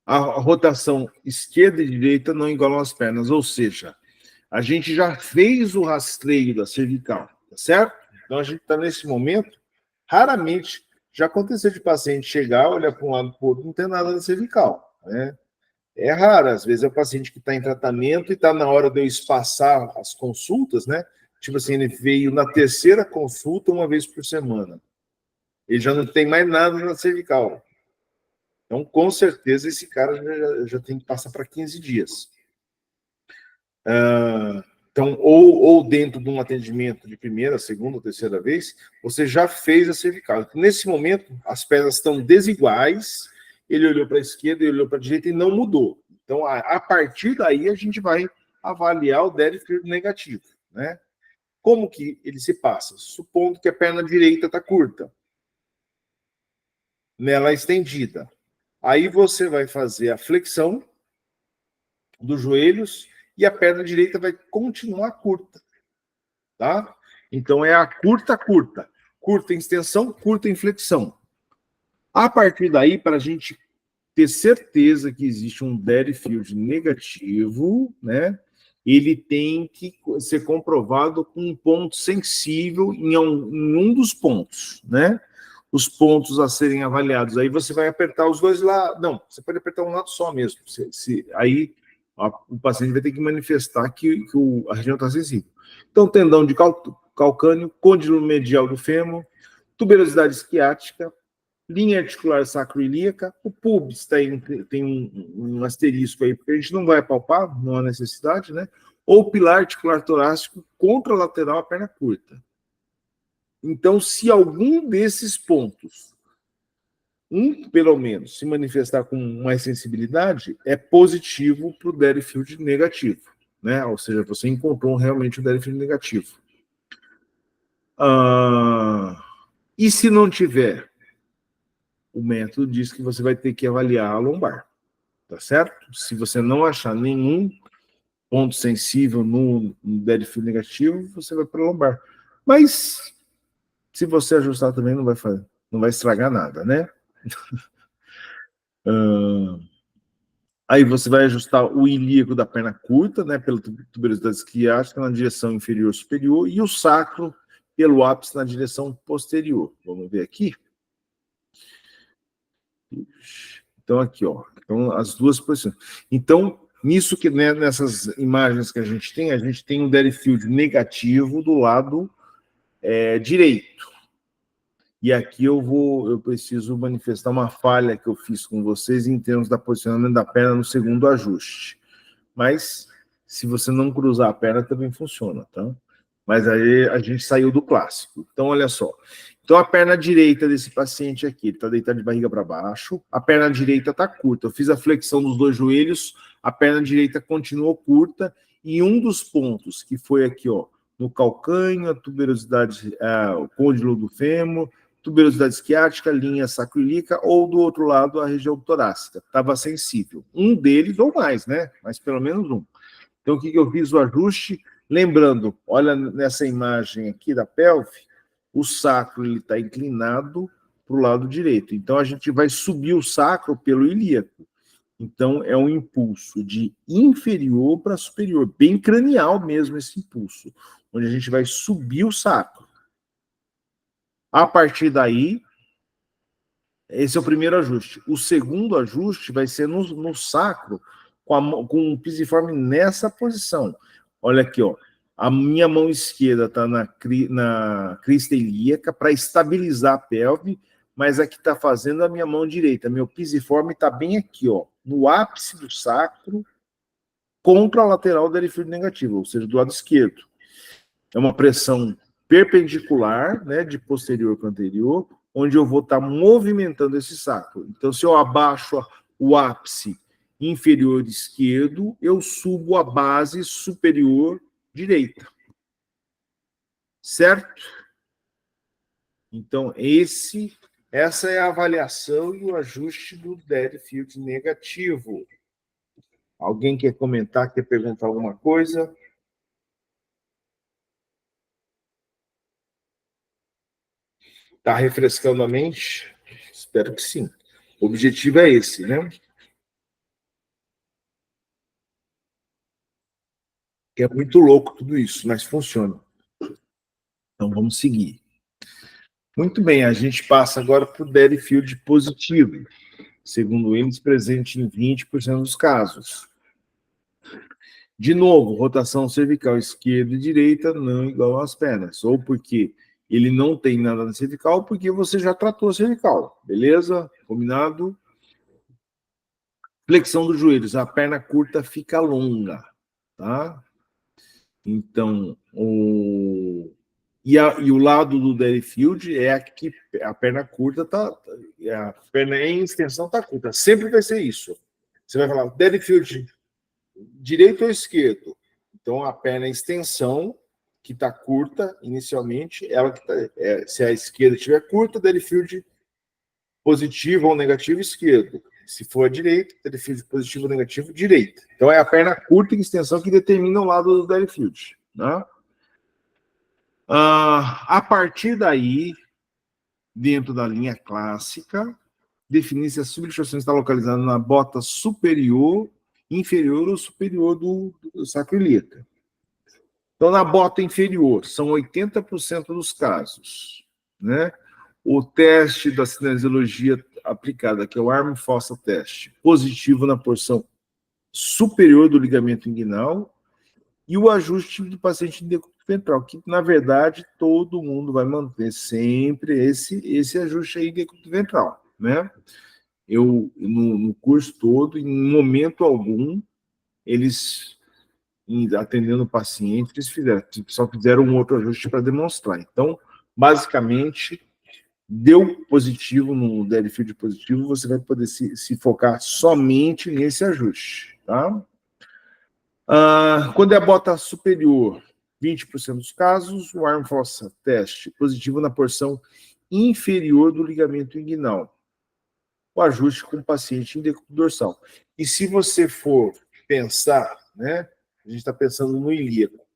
rotação esquerda e direita não igualam as pernas, ou seja, a gente já fez o rastreio da cervical, tá certo? Então, a gente está nesse momento, raramente já aconteceu de paciente chegar, olhar para um lado para o outro, não tem nada na cervical, né? É raro, às vezes é o paciente que está em tratamento e está na hora de eu espaçar as consultas, né? Tipo assim, ele veio na terceira consulta uma vez por semana. Ele já não tem mais nada na cervical. Então, com certeza, esse cara já tem que passar para 15 dias. Então, ou dentro de um atendimento de primeira, segunda, terceira vez, você já fez a cervical. Nesse momento, as pernas estão desiguais, ele olhou para a esquerda, ele olhou para a direita e não mudou. Então, a partir daí, a gente vai avaliar o Deerfield negativo, né? Como que ele se passa? Supondo que a perna direita está curta, nela estendida. Aí você vai fazer a flexão dos joelhos e a perna direita vai continuar curta, tá? Então é a curta em extensão, curta em flexão. A partir daí, para a gente ter certeza que existe um Deerfield negativo, né? Ele tem que ser comprovado com um ponto sensível em um dos pontos, né? Os pontos a serem avaliados. Aí você vai apertar os dois lados. Não, você pode apertar um lado só mesmo. Aí o paciente vai ter que manifestar que a região está sensível. Então, tendão de calcâneo, côndilo medial do fêmur, tuberosidade esquiática, linha articular sacroilíaca, o pubis tem um asterisco aí, porque a gente não vai palpar, não há necessidade, né? Ou pilar articular torácico contralateral à perna curta. Então, se algum desses pontos, pelo menos, se manifestar com mais sensibilidade, é positivo para o Deerfield negativo, né? Ou seja, você encontrou realmente o Deerfield negativo. E se não tiver, o método diz que você vai ter que avaliar a lombar, tá certo? Se você não achar nenhum ponto sensível no Deerfield negativo, você vai para a lombar. Mas se você ajustar também não vai estragar nada, né? Aí você vai ajustar o ilíaco da perna curta, né, pela tuberosidade esquiática na direção inferior superior e o sacro pelo ápice na direção posterior. Vamos ver aqui. Então aqui, ó, então as duas posições. Então nisso que, né, nessas imagens que a gente tem um Deerfield negativo do lado direito. E aqui eu preciso manifestar uma falha que eu fiz com vocês em termos da posicionamento da perna no segundo ajuste. Mas, se você não cruzar a perna, também funciona, tá? Mas aí a gente saiu do clássico. Então, olha só. Então, a perna direita desse paciente aqui, ele está deitado de barriga para baixo, a perna direita está curta. Eu fiz a flexão dos dois joelhos, a perna direita continuou curta, e um dos pontos, que foi aqui, ó, no calcânio, a tuberosidade, o côndilo do fêmur, tuberosidade isquiática, linha sacroiliaca, ou do outro lado a região torácica. Estava sensível. Um deles ou mais, né? Mas pelo menos um. Então, o que eu fiz? O ajuste. Lembrando, olha nessa imagem aqui da pelve, o sacro está inclinado para o lado direito. Então, a gente vai subir o sacro pelo ilíaco. Então, é um impulso de inferior para superior, bem cranial mesmo esse impulso, onde a gente vai subir o sacro. A partir daí, esse é o primeiro ajuste. O segundo ajuste vai ser no sacro, com o pisiforme nessa posição. Olha aqui, ó. A minha mão esquerda está na crista ilíaca para estabilizar a pelve, mas aqui está fazendo a minha mão direita. Meu pisiforme está bem aqui, ó, no ápice do sacro, contra a lateral da derifilde negativa, ou seja, do lado esquerdo. É uma pressão perpendicular, né, de posterior para anterior, onde eu vou estar movimentando esse sacro. Então, se eu abaixo o ápice inferior esquerdo, eu subo a base superior direita. Certo? Então, essa é a avaliação e o ajuste do Deadfield negativo. Alguém quer comentar, quer perguntar alguma coisa? Está refrescando a mente? Espero que sim. O objetivo é esse, né? Que é muito louco tudo isso, mas funciona. Então vamos seguir. Muito bem, a gente passa agora para o Deadfield positivo, segundo eles, presente em 20% dos casos. De novo, rotação cervical esquerda e direita não igual às pernas, ou porque ele não tem nada na cervical, ou porque você já tratou a cervical, beleza? Combinado? Flexão dos joelhos, a perna curta fica longa, tá? Então, e o lado do Deadfield é que a perna curta a perna em extensão está curta. Sempre vai ser isso. Você vai falar Deadfield direito ou esquerdo. Então, a perna em extensão, que está curta inicialmente, ela que se a esquerda estiver curta, Deadfield positivo ou negativo, esquerdo. Se for a direita, Deadfield positivo ou negativo, direita. Então, é a perna curta em extensão que determina o lado do Deadfield, né? A partir daí, dentro da linha clássica, definir se a subluxação está localizada na bota superior, inferior ou superior do sacroiliaca. Então, na bota inferior, são 80% dos casos, né? O teste da cinesiologia aplicada, que é o Arm Fossa Test, positivo na porção superior do ligamento inguinal, e o ajuste do paciente de decúbito ventral, que, na verdade, todo mundo vai manter sempre esse ajuste aí de decúbito ventral, né? Eu, no curso todo, em momento algum, eles, atendendo o paciente, eles só fizeram um outro ajuste para demonstrar. Então, basicamente, deu positivo no Deadfield positivo, você vai poder se focar somente nesse ajuste, tá? Quando é a bota superior, 20% dos casos, o Arm Fossa Test positivo na porção inferior do ligamento inguinal. O ajuste com o paciente em decúbito dorsal. E se você for pensar, né, a gente está pensando no ilíaco,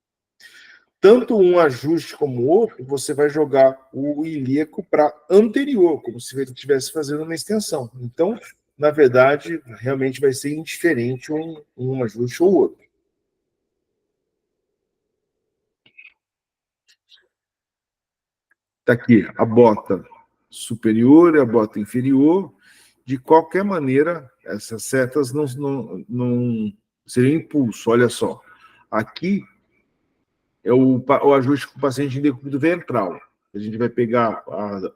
tanto um ajuste como o outro, você vai jogar o ilíaco para anterior, como se ele estivesse fazendo uma extensão. Então, na verdade, realmente vai ser indiferente um ajuste ou outro. Está aqui a bota superior e a bota inferior. De qualquer maneira, essas setas não seriam impulso. Olha só. Aqui é o ajuste com o paciente em decúbito ventral. A gente vai pegar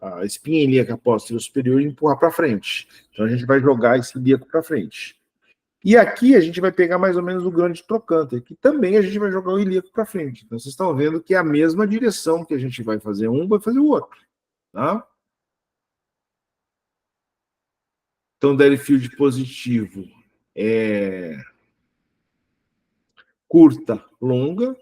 a espinha ilíaca posterior superior e empurrar para frente. Então, a gente vai jogar esse ilíaco para frente. E aqui a gente vai pegar mais ou menos o grande trocânter, que também a gente vai jogar o ilíaco para frente. Então, vocês estão vendo que é a mesma direção que a gente vai fazer vai fazer o outro. Tá? Então, Deadfield positivo é curta, longa.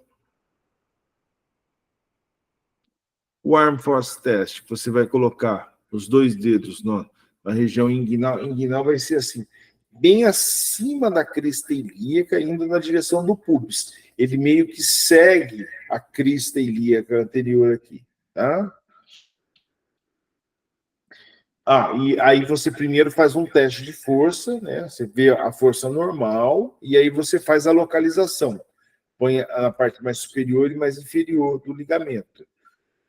O Arm Force Test, você vai colocar os 2 dedos na região inguinal. Inguinal vai ser assim, bem acima da crista ilíaca, indo na direção do pubis. Ele meio que segue a crista ilíaca anterior aqui, tá? E aí você primeiro faz um teste de força, né? Você vê a força normal, e aí você faz a localização. Põe a parte mais superior e mais inferior do ligamento.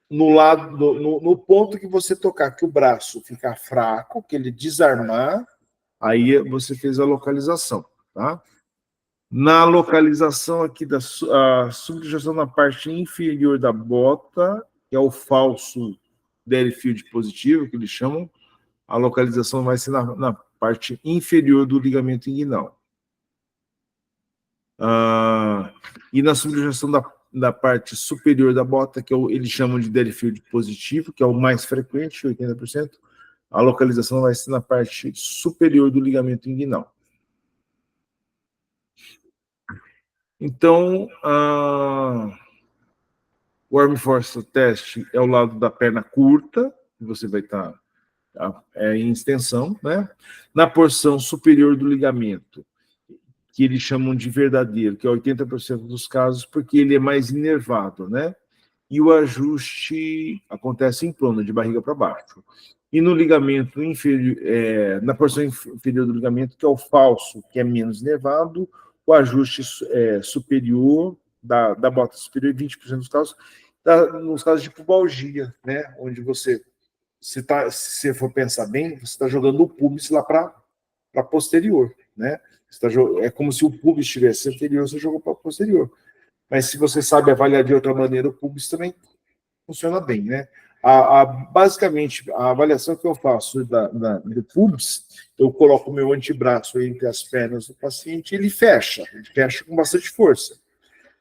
No ponto que você tocar, que o braço ficar fraco, que ele desarmar, aí você fez a localização, tá? Na localização aqui da subluxação na parte inferior da bota, que é o falso Derifield positivo, que eles chamam, a localização vai ser na parte inferior do ligamento inguinal. E na subluxação da parte superior da bota, que eles chamam de Derifield positivo, que é o mais frequente, 80%, a localização vai ser na parte superior do ligamento inguinal. Então, o Arm Force Test é o lado da perna curta, que você vai estar em extensão, né? Na porção superior do ligamento, que eles chamam de verdadeiro, que é 80% dos casos, porque ele é mais inervado, né? E o ajuste acontece em plano, de barriga para baixo. E no ligamento inferior, na porção inferior do ligamento, que é o falso, que é menos inervado, o ajuste superior da bota superior, 20% dos casos, nos casos de pubalgia, né? Onde se você for pensar bem, você está jogando o pubis lá para posterior, né? É como se o pubis estivesse anterior, você jogou para posterior. Mas se você sabe avaliar de outra maneira, o pubis também funciona bem, né? Basicamente, a avaliação que eu faço do pubis, eu coloco o meu antebraço entre as pernas do paciente, ele fecha com bastante força.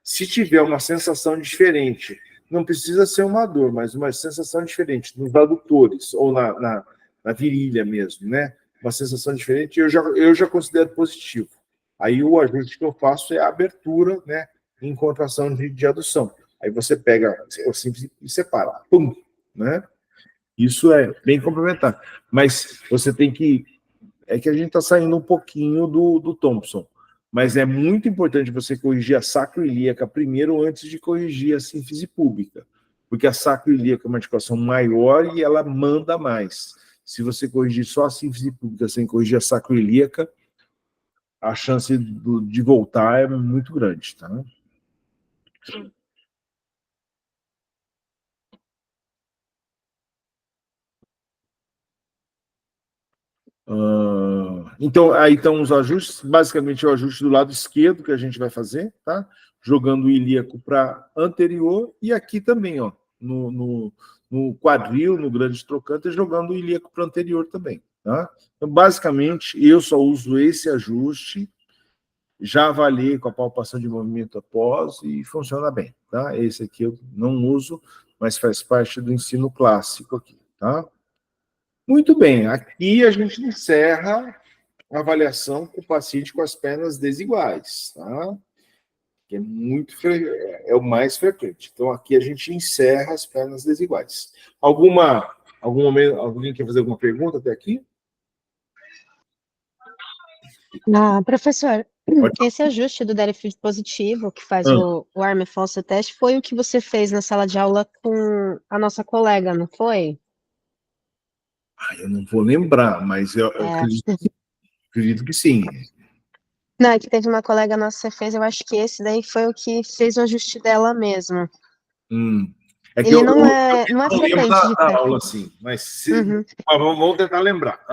Se tiver uma sensação diferente, não precisa ser uma dor, mas uma sensação diferente nos adutores ou na virilha mesmo, né? Uma sensação diferente, eu já considero positivo. Aí o ajuste que eu faço é a abertura, né, em contração de adução. Aí você pega simples e separa, pum, né? Isso é bem complementar. Mas você tem que... É que a gente está saindo um pouquinho do Thompson, mas é muito importante você corrigir a sacroiliaca primeiro antes de corrigir a sínfise pública, porque a sacroiliaca é uma articulação maior e ela manda mais. Se você corrigir só a sínfise pública sem corrigir a sacroiliaca, a chance de voltar é muito grande, tá? Então, aí estão os ajustes, basicamente é o ajuste do lado esquerdo que a gente vai fazer, tá? Jogando o ilíaco para anterior, e aqui também, ó, no quadril, no grande trocante, jogando o ilíaco para anterior também, tá? Então, basicamente, eu só uso esse ajuste, já avaliei com a palpação de movimento após e funciona bem, tá? Esse aqui eu não uso, mas faz parte do ensino clássico aqui, tá? Muito bem, aqui a gente encerra a avaliação com o paciente com as pernas desiguais, tá? Que é o mais frequente. Então, aqui a gente encerra as pernas desiguais. Algum momento, alguém quer fazer alguma pergunta até aqui? Professor, esse ajuste do Derifield positivo, que faz o Arm Force Test, foi o que você fez na sala de aula com a nossa colega, não foi? Eu não vou lembrar, mas eu acredito que sim. Não, é que teve uma colega nossa que você fez, eu acho que esse daí foi o que fez o ajuste dela mesmo. É que Ele não é não frequente lembro de da aula, sim, mas vamos tentar lembrar.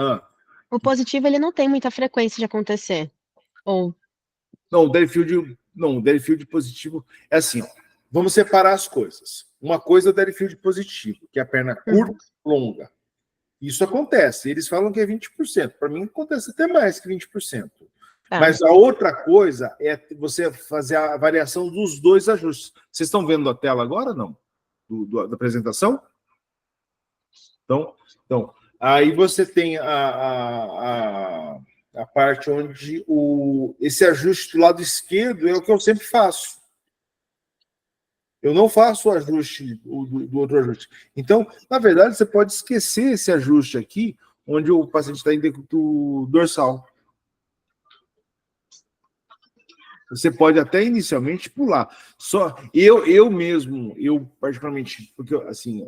O positivo, ele não tem muita frequência de acontecer. Ou... Não, o Derifield positivo é assim, ó, vamos separar as coisas. Uma coisa é o Derifield positivo, que é a perna curta e longa. Isso acontece, eles falam que é 20%. Para mim, acontece até mais que 20%. Mas a outra coisa é você fazer a variação dos dois ajustes. Vocês estão vendo a tela agora, não? Da apresentação? Então, aí você tem a parte onde esse ajuste do lado esquerdo é o que eu sempre faço. Eu não faço o ajuste do outro ajuste. Então, na verdade, você pode esquecer esse ajuste aqui, onde o paciente está em decúbito dorsal. Você pode até inicialmente pular. Só eu mesmo, eu particularmente, porque assim,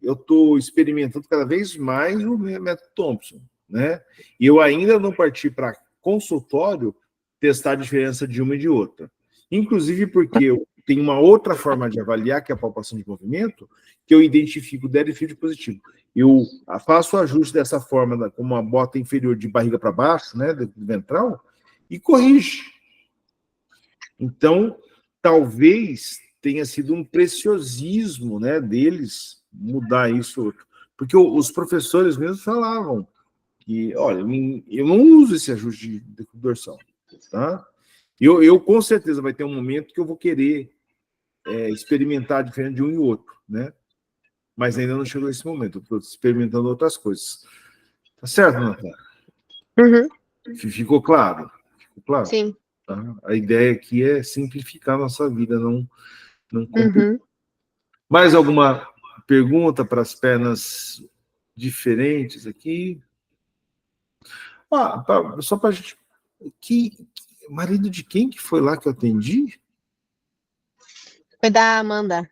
eu estou experimentando cada vez mais o método Thompson, né? E eu ainda não parti para consultório testar a diferença de uma e de outra. Inclusive porque eu tenho uma outra forma de avaliar, que é a palpação de movimento, que eu identifico dead e field positivo. Eu faço o ajuste dessa forma, com uma bota inferior de barriga para baixo, né, do ventral, e corrige. Então, talvez tenha sido um preciosismo, né, deles mudar isso, porque os professores mesmo falavam que, olha, eu não uso esse ajuste de dorsal, tá? Eu com certeza vai ter um momento que eu vou querer experimentar a diferença de um e outro, né? Mas ainda não chegou esse momento, eu estou experimentando outras coisas. Tá certo, Natália? Uhum. Ficou claro? Ficou claro? Sim. Tá? A ideia aqui é simplificar a nossa vida, não complicar. Uhum. Mais alguma pergunta para as pernas diferentes aqui? Só para a gente... marido de quem que foi lá que eu atendi? Foi da Amanda.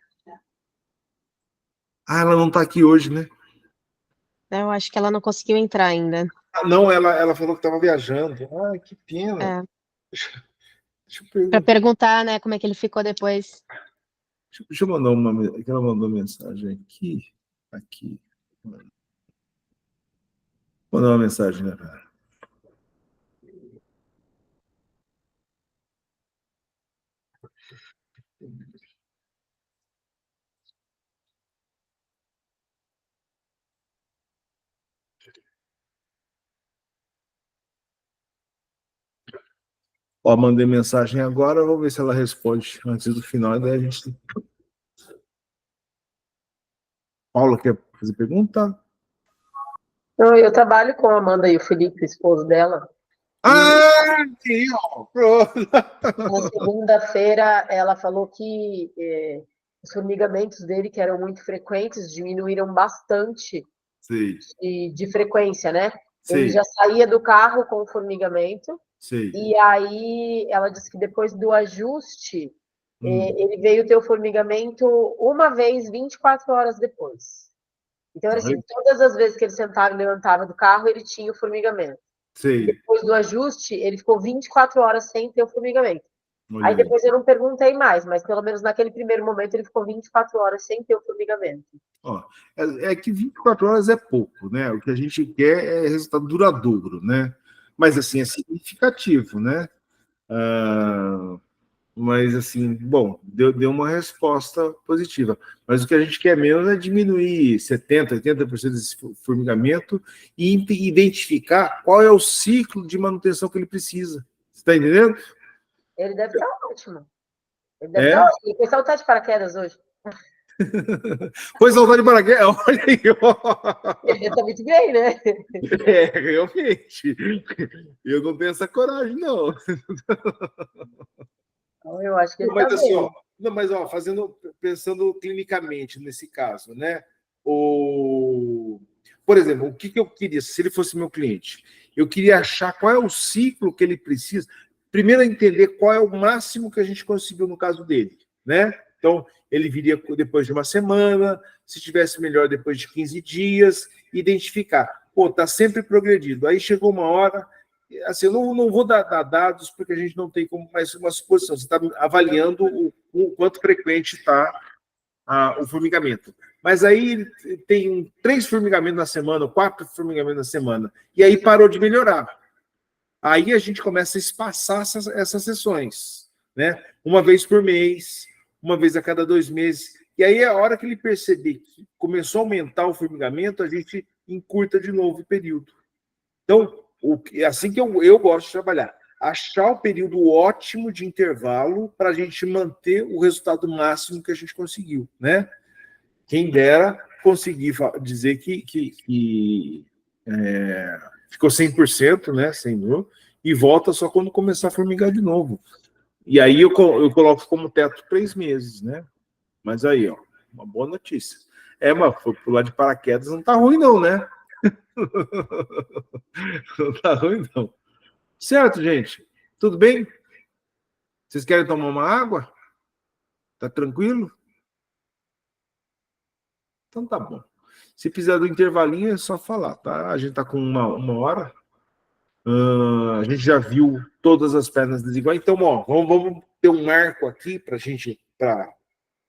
Ela não está aqui hoje, né? Eu acho que ela não conseguiu entrar ainda. Não, ela falou que estava viajando. Que pena. É. Deixa eu perguntar. Para perguntar, né, como é que ele ficou depois. Deixa eu mandar que ela mandou mensagem aqui. Aqui. Vou mandar uma mensagem, né, cara? Mandei mensagem agora, vou ver se ela responde antes do final, daí a gente... Paula, quer fazer pergunta? Eu trabalho com a Amanda e o Felipe, o esposo dela. Sim, ó, pronto. Na segunda-feira, ela falou que os formigamentos dele, que eram muito frequentes, diminuíram bastante de frequência, né? Ele já saía do carro com o formigamento. E aí, ela disse que depois do ajuste, ele veio ter o formigamento uma vez 24 horas depois. Então, era assim, todas as vezes que ele sentava e levantava do carro, ele tinha o formigamento. Depois do ajuste, ele ficou 24 horas sem ter o formigamento. Aí depois eu não perguntei mais, mas pelo menos naquele primeiro momento ele ficou 24 horas sem ter o formigamento. É que 24 horas é pouco, né? O que a gente quer é resultado duradouro, né? Mas, assim, é significativo, né? Mas, assim, bom, deu uma resposta positiva. Mas o que a gente quer menos é diminuir 70%, 80% desse formigamento e identificar qual é o ciclo de manutenção que ele precisa. Você está entendendo? Ele deve estar ótimo. Ele deve estar ótimo. Ele foi saltar de paraquedas hoje. Foi saltar de paraquedas? Olha aí, Ele está muito bem, né? Realmente. Eu não tenho essa coragem, não. Eu acho que ele está bem. Mas, pensando clinicamente nesse caso, né? Por exemplo, o que eu queria, se ele fosse meu cliente? Eu queria achar qual é o ciclo que ele precisa. Primeiro, entender qual é o máximo que a gente conseguiu no caso dele, né? Então, ele viria depois de uma semana, se estivesse melhor depois de 15 dias, identificar. Está sempre progredindo. Aí chegou uma hora... Assim, eu não vou dar dados, porque a gente não tem como mais uma suposição. Você está avaliando o quanto frequente está o formigamento. Mas aí tem 3 formigamentos na semana, 4 formigamentos na semana, e aí parou de melhorar. Aí a gente começa a espaçar essas sessões, né? Uma vez por mês, uma vez a cada 2 meses. E aí, a hora que ele perceber que começou a aumentar o formigamento, a gente encurta de novo o período. Então, é assim que eu gosto de trabalhar. Achar o período ótimo de intervalo para a gente manter o resultado máximo que a gente conseguiu, né? Quem dera conseguir dizer que ficou 100%, né? Sem dor, e volta só quando começar a formigar de novo. E aí eu coloco como teto 3 meses, né? Mas aí, ó, uma boa notícia. Mas foi pular de paraquedas, não tá ruim não, né? Não tá ruim não. Certo, gente? Tudo bem? Vocês querem tomar uma água? Tá tranquilo? Então tá bom. Se precisar do intervalinho, é só falar, tá? A gente tá com uma hora. A gente já viu todas as pernas desiguais. Então, ó, vamos ter um marco aqui para a gente, para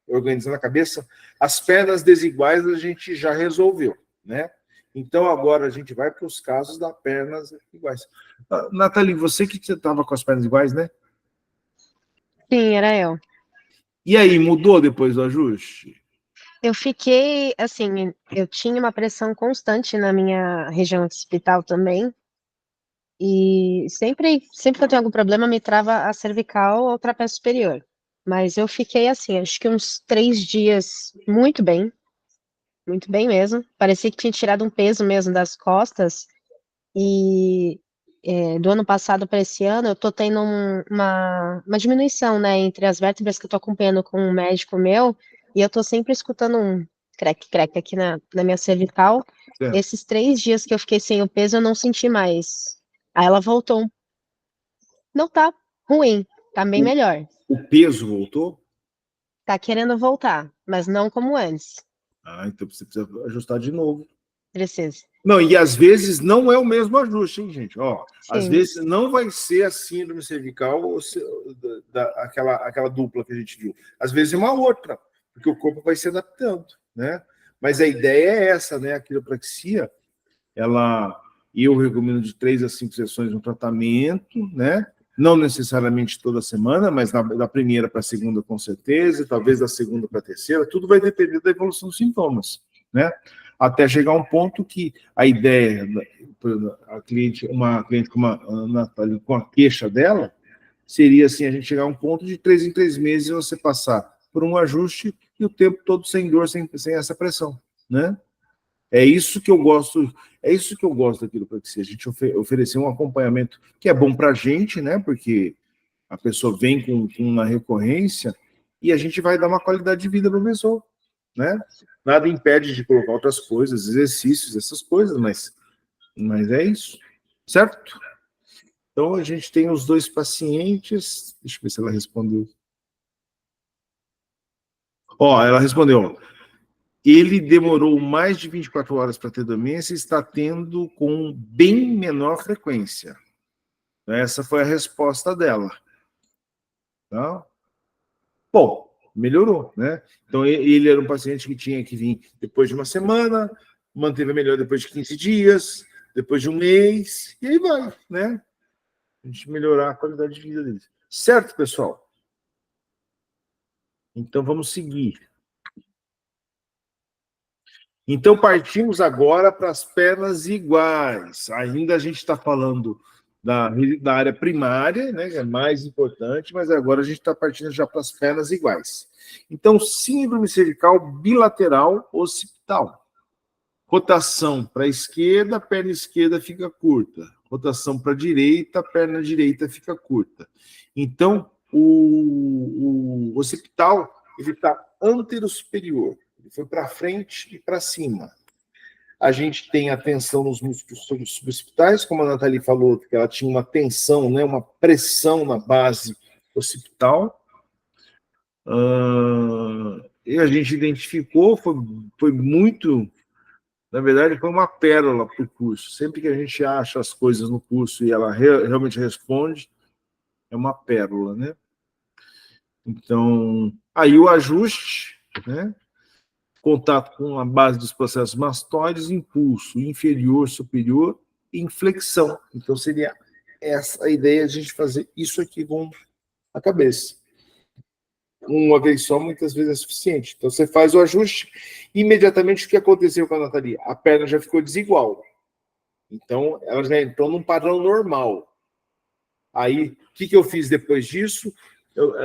organizar na cabeça. As pernas desiguais a gente já resolveu, né? Então, agora a gente vai para os casos das pernas iguais. Nathalie, você que estava com as pernas iguais, né? Sim, era eu. E aí, mudou depois do ajuste? Eu fiquei, assim, eu tinha uma pressão constante na minha região occipital também, e sempre que eu tenho algum problema, me trava a cervical ou o trapézio superior. Mas eu fiquei assim, acho que uns 3 dias muito bem mesmo. Parecia que tinha tirado um peso mesmo das costas, e do ano passado para esse ano, eu tô tendo uma diminuição, né, entre as vértebras que eu tô acompanhando com um médico meu, e eu tô sempre escutando um creque, creque aqui na minha cervical. Certo. Esses 3 dias que eu fiquei sem o peso, eu não senti mais. Aí ela voltou. Não tá ruim, tá bem melhor. O peso voltou? Tá querendo voltar, mas não como antes. Então você precisa ajustar de novo. Precisa. Não, e às vezes não é o mesmo ajuste, hein, gente? Ó, às Sim. vezes não vai ser a síndrome cervical ou aquela dupla que a gente viu. Às vezes é uma outra, porque o corpo vai se adaptando, né? Mas a ideia é essa, né? A quiropraxia, eu recomendo de 3 a 5 sessões no tratamento, né? Não necessariamente toda semana, mas da primeira para a segunda com certeza, talvez da segunda para a terceira, tudo vai depender da evolução dos sintomas, né? Até chegar a um ponto que a ideia, uma cliente como a Nathalie, com a queixa dela, seria assim, a gente chegar a um ponto de 3 em 3 meses você passar por um ajuste e o tempo todo sem dor, sem essa pressão, né? É isso que eu gosto da quiropraxia, a gente oferecer um acompanhamento que é bom para a gente, né? Porque a pessoa vem com uma recorrência e a gente vai dar uma qualidade de vida para a pessoa, né? Nada impede de colocar outras coisas, exercícios, essas coisas, mas é isso, certo? Então, a gente tem os 2 pacientes, deixa eu ver se ela respondeu. Ela respondeu, ele demorou mais de 24 horas para ter demência e está tendo com bem menor frequência. Essa foi a resposta dela. Tá? Bom, melhorou, né? Então, ele era um paciente que tinha que vir depois de uma semana, manteve a melhora depois de 15 dias, depois de um mês, e aí vai, né? A gente melhorar a qualidade de vida deles. Certo, pessoal? Então, vamos seguir. Então, partimos agora para as pernas iguais. Ainda a gente está falando da área primária, né, que é mais importante, mas agora a gente está partindo já para as pernas iguais. Então, síndrome cervical bilateral occipital. Rotação para a esquerda, a perna esquerda fica curta. Rotação para a direita, a perna direita fica curta. Então, o occipital ele está antero-superior. Ele foi para frente e para cima. A gente tem a tensão nos músculos suboccipitais, como a Nathalie falou, que ela tinha uma tensão, né, uma pressão na base occipital. E a gente identificou, foi muito... Na verdade, foi uma pérola para o curso. Sempre que a gente acha as coisas no curso e ela realmente responde, é uma pérola, né? Então, aí o ajuste, né? Contato com a base dos processos mastoides, impulso inferior, superior, inflexão. Então, seria essa a ideia de a gente fazer isso aqui com a cabeça. Uma vez só, muitas vezes é suficiente. Então, você faz o ajuste, imediatamente o que aconteceu com a Nathalie? A perna já ficou desigual. Então, ela já entrou num padrão normal. Aí, o que eu fiz depois disso?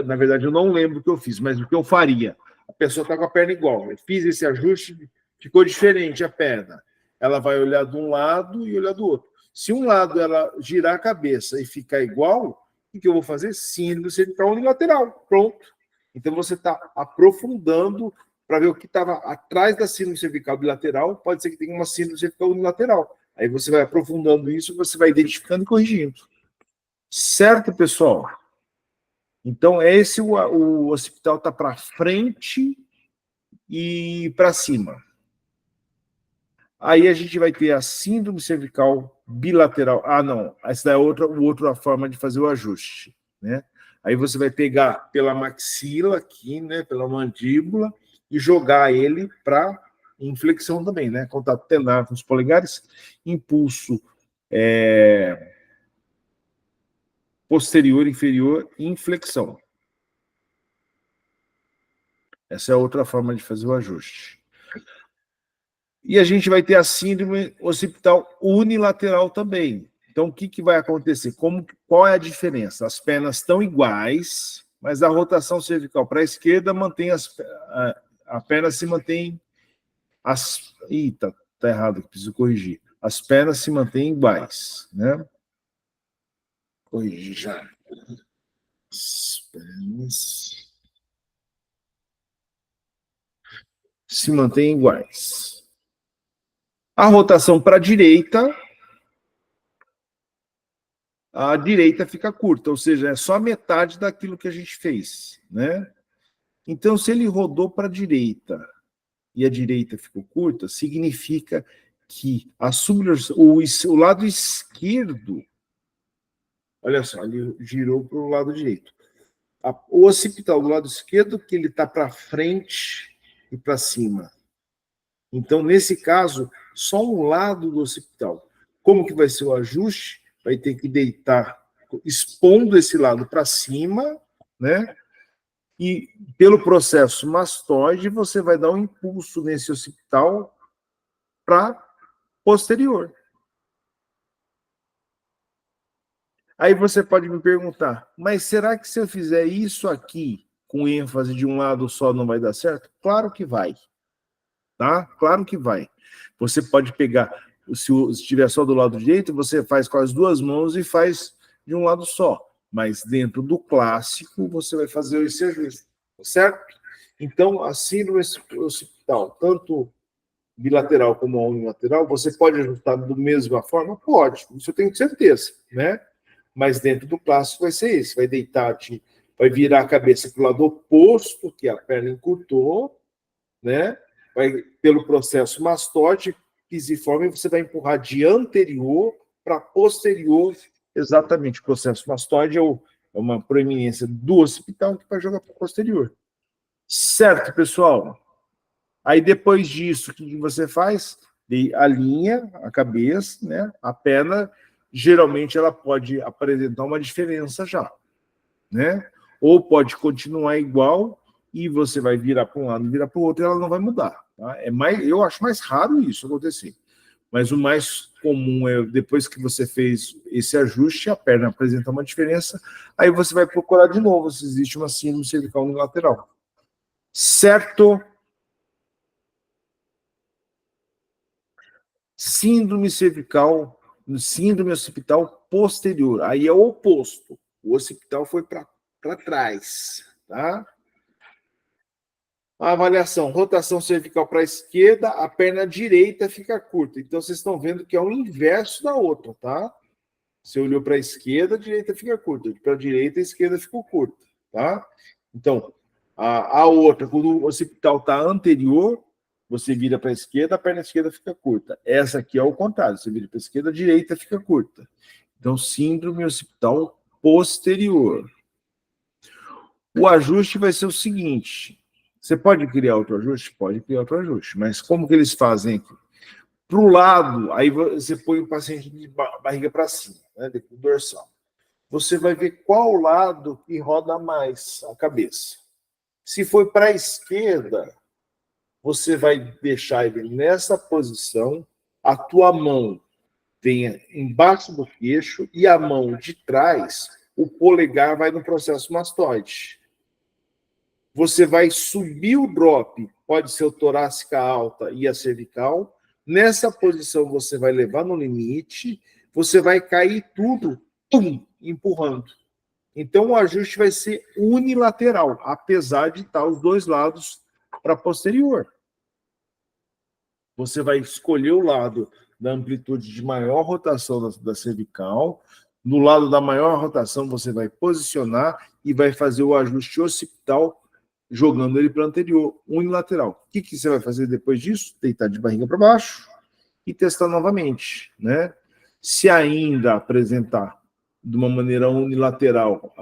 Na verdade, eu não lembro o que eu fiz, mas o que eu faria? A pessoa está com a perna igual. Eu fiz esse ajuste, ficou diferente a perna. Ela vai olhar de um lado e olhar do outro. Se um lado ela girar a cabeça e ficar igual, O que eu vou fazer? Síndrome cervical unilateral. Pronto. Então, você está aprofundando para ver o que estava atrás da síndrome cervical bilateral. Pode ser que tenha uma síndrome cervical unilateral. Aí você vai aprofundando isso, você vai identificando e corrigindo. Certo, pessoal? Então, esse o occipital está para frente e para cima. Aí a gente vai ter a síndrome cervical bilateral. Ah, não, essa é outra forma de fazer o ajuste, né? Aí você vai pegar pela maxila aqui, né, pela mandíbula, e jogar ele para inflexão também, né? Contato tenar com os polegares, impulso posterior, inferior, inflexão. Essa é outra forma de fazer o ajuste. E a gente vai ter a síndrome occipital unilateral também. Então, o que vai acontecer? Qual é a diferença? As pernas estão iguais, mas a rotação cervical para a esquerda mantém a perna se mantém... tá errado, preciso corrigir. As pernas se mantêm iguais, né? Corrigir já. As pernas se mantêm iguais. A rotação para a direita fica curta, ou seja, é só metade daquilo que a gente fez, né? Então, se ele rodou para a direita e a direita ficou curta, significa que o lado esquerdo, olha só, ele girou para o lado direito. O occipital do lado esquerdo, que ele está para frente e para cima. Então, nesse caso, só um lado do occipital. Como que vai ser o ajuste? Vai ter que deitar, expondo esse lado para cima, né? E pelo processo mastoide, você vai dar um impulso nesse occipital para posterior. Aí você pode me perguntar, mas será que se eu fizer isso aqui com ênfase de um lado só não vai dar certo? Claro que vai. Tá? Claro que vai. Você pode pegar, se estiver só do lado direito, você faz com as duas mãos e faz de um lado só. Mas dentro do clássico, você vai fazer esse ajuste, certo? Então, a síndrome occipital, tanto bilateral como unilateral, você pode ajustar da mesma forma? Pode, isso eu tenho certeza, né? Mas dentro do clássico vai ser esse, vai deitar, vai virar a cabeça para o lado oposto, que a perna encurtou, né? Vai, pelo processo mastoide, pisiforme, você vai empurrar de anterior para posterior, exatamente. O processo mastoide é uma proeminência do occipital que vai jogar para posterior. Certo, pessoal? Aí, depois disso, o que você faz? Alinha a cabeça, né? A perna, geralmente, ela pode apresentar uma diferença já, né? Ou pode continuar igual e você vai virar para um lado, virar para o outro, e ela não vai mudar. Tá? Eu acho mais raro isso acontecer. Mas o mais comum é, depois que você fez esse ajuste, a perna apresenta uma diferença, aí você vai procurar de novo se existe uma síndrome cervical unilateral. Certo? Síndrome cervical, síndrome occipital posterior. Aí é o oposto. O occipital foi para trás, tá? A avaliação, rotação cervical para a esquerda, a perna direita fica curta. Então, vocês estão vendo que é o inverso da outra, tá? Você olhou para a esquerda, a direita fica curta. Para a direita, a esquerda ficou curta, tá? Então, a outra, quando o occipital está anterior, você vira para a esquerda, a perna esquerda fica curta. Essa aqui é o contrário, você vira para a esquerda, a direita fica curta. Então, síndrome occipital posterior. O ajuste vai ser o seguinte: você pode criar outro ajuste? Pode criar outro ajuste, mas como que eles fazem aqui? Para o lado, aí você põe o paciente de barriga para cima, né, do dorsal. Você vai ver qual lado que roda mais a cabeça. Se for para a esquerda, você vai deixar ele nessa posição, a tua mão venha embaixo do queixo e a mão de trás, o polegar vai no processo mastoide. Você vai subir o drop, pode ser o torácica alta e a cervical. Nessa posição você vai levar no limite, você vai cair tudo, pum, empurrando. Então, o ajuste vai ser unilateral, apesar de estar os dois lados para posterior. Você vai escolher o lado da amplitude de maior rotação da cervical. No lado da maior rotação, você vai posicionar e vai fazer o ajuste occipital, jogando ele para o anterior, unilateral. O que você vai fazer depois disso? Deitar de barriga para baixo e testar novamente, né? Se ainda apresentar de uma maneira unilateral,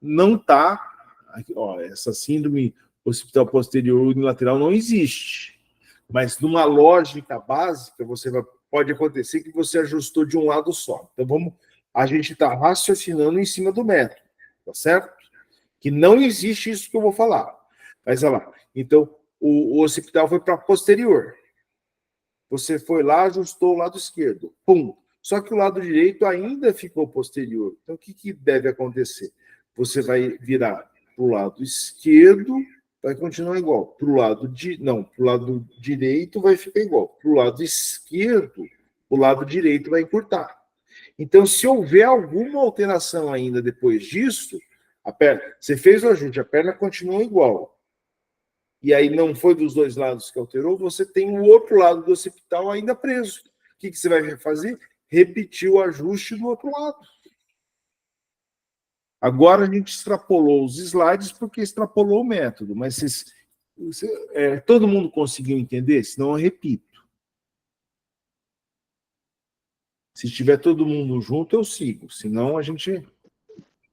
não está, essa síndrome occipital posterior unilateral não existe. Mas numa lógica básica, pode acontecer que você ajustou de um lado só. Então, a gente está raciocinando em cima do método, tá certo? Que não existe isso que eu vou falar. Mas, olha lá. Então, o occipital foi para posterior. Você foi lá, ajustou o lado esquerdo. Pum! Só que o lado direito ainda ficou posterior. Então, o que deve acontecer? Você vai virar para o lado esquerdo, vai continuar igual. Para o lado direito vai ficar igual. Para o lado esquerdo, o lado direito vai encurtar. Então, se houver alguma alteração ainda depois disso, você fez o ajuste, a perna continua igual. E aí não foi dos dois lados que alterou, você tem o outro lado do occipital ainda preso. O que você vai fazer? Repetir o ajuste do outro lado. Agora a gente extrapolou os slides porque extrapolou o método, mas todo mundo conseguiu entender? Senão eu repito. Se estiver todo mundo junto, eu sigo. Senão a gente...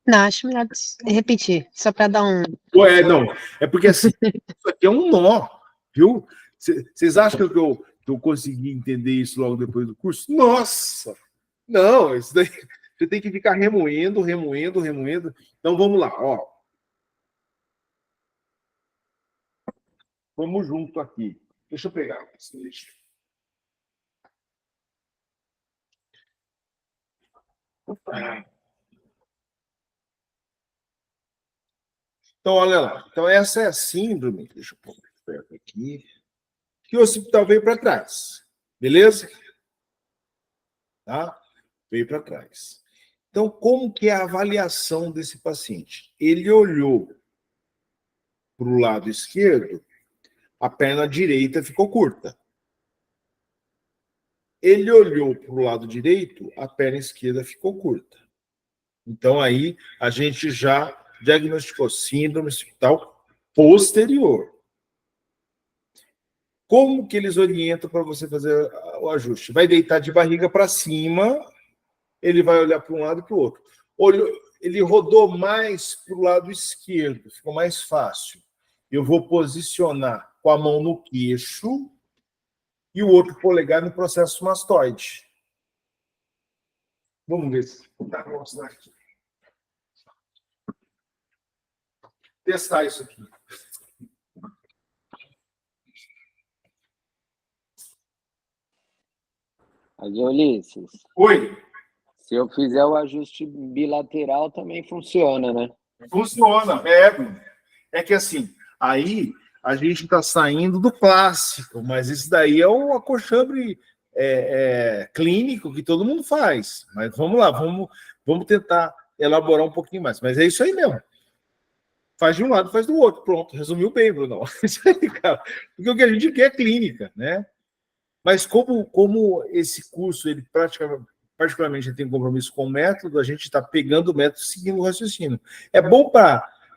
Não, acho melhor repetir, só para dar um... Não, é porque assim, isso aqui é um nó, viu? Vocês acham que eu consegui entender isso logo depois do curso? Nossa! Não, isso daí você tem que ficar remoendo. Então vamos lá, ó. Vamos junto aqui. Deixa eu pegar. Então, olha lá. Então, essa é a síndrome. Deixa eu pôr perto aqui. Que o occipital veio para trás. Beleza? Tá? Veio para trás. Então, como que é a avaliação desse paciente? Ele olhou para o lado esquerdo, a perna direita ficou curta. Ele olhou para o lado direito, a perna esquerda ficou curta. Então, aí, a gente já diagnosticou síndrome occipital posterior. Como que eles orientam para você fazer o ajuste? Vai deitar de barriga para cima, ele vai olhar para um lado e para o outro. Ele rodou mais para o lado esquerdo, ficou mais fácil. Eu vou posicionar com a mão no queixo e o outro polegar no processo mastoide. Vamos ver se dá para mostrar aqui. Testar isso aqui. Aí, Ulisses. Oi. Se eu fizer o ajuste bilateral, também funciona, né? Funciona, é que assim, aí a gente está saindo do clássico, mas isso daí é o acochambre clínico que todo mundo faz. Mas vamos lá, vamos tentar elaborar um pouquinho mais. Mas é isso aí mesmo. Faz de um lado, faz do outro. Pronto, resumiu bem, Bruno. Isso aí, cara. Porque o que a gente quer é clínica, né? Mas como esse curso, ele particularmente tem compromisso com o método, a gente está pegando o método seguindo o raciocínio. É bom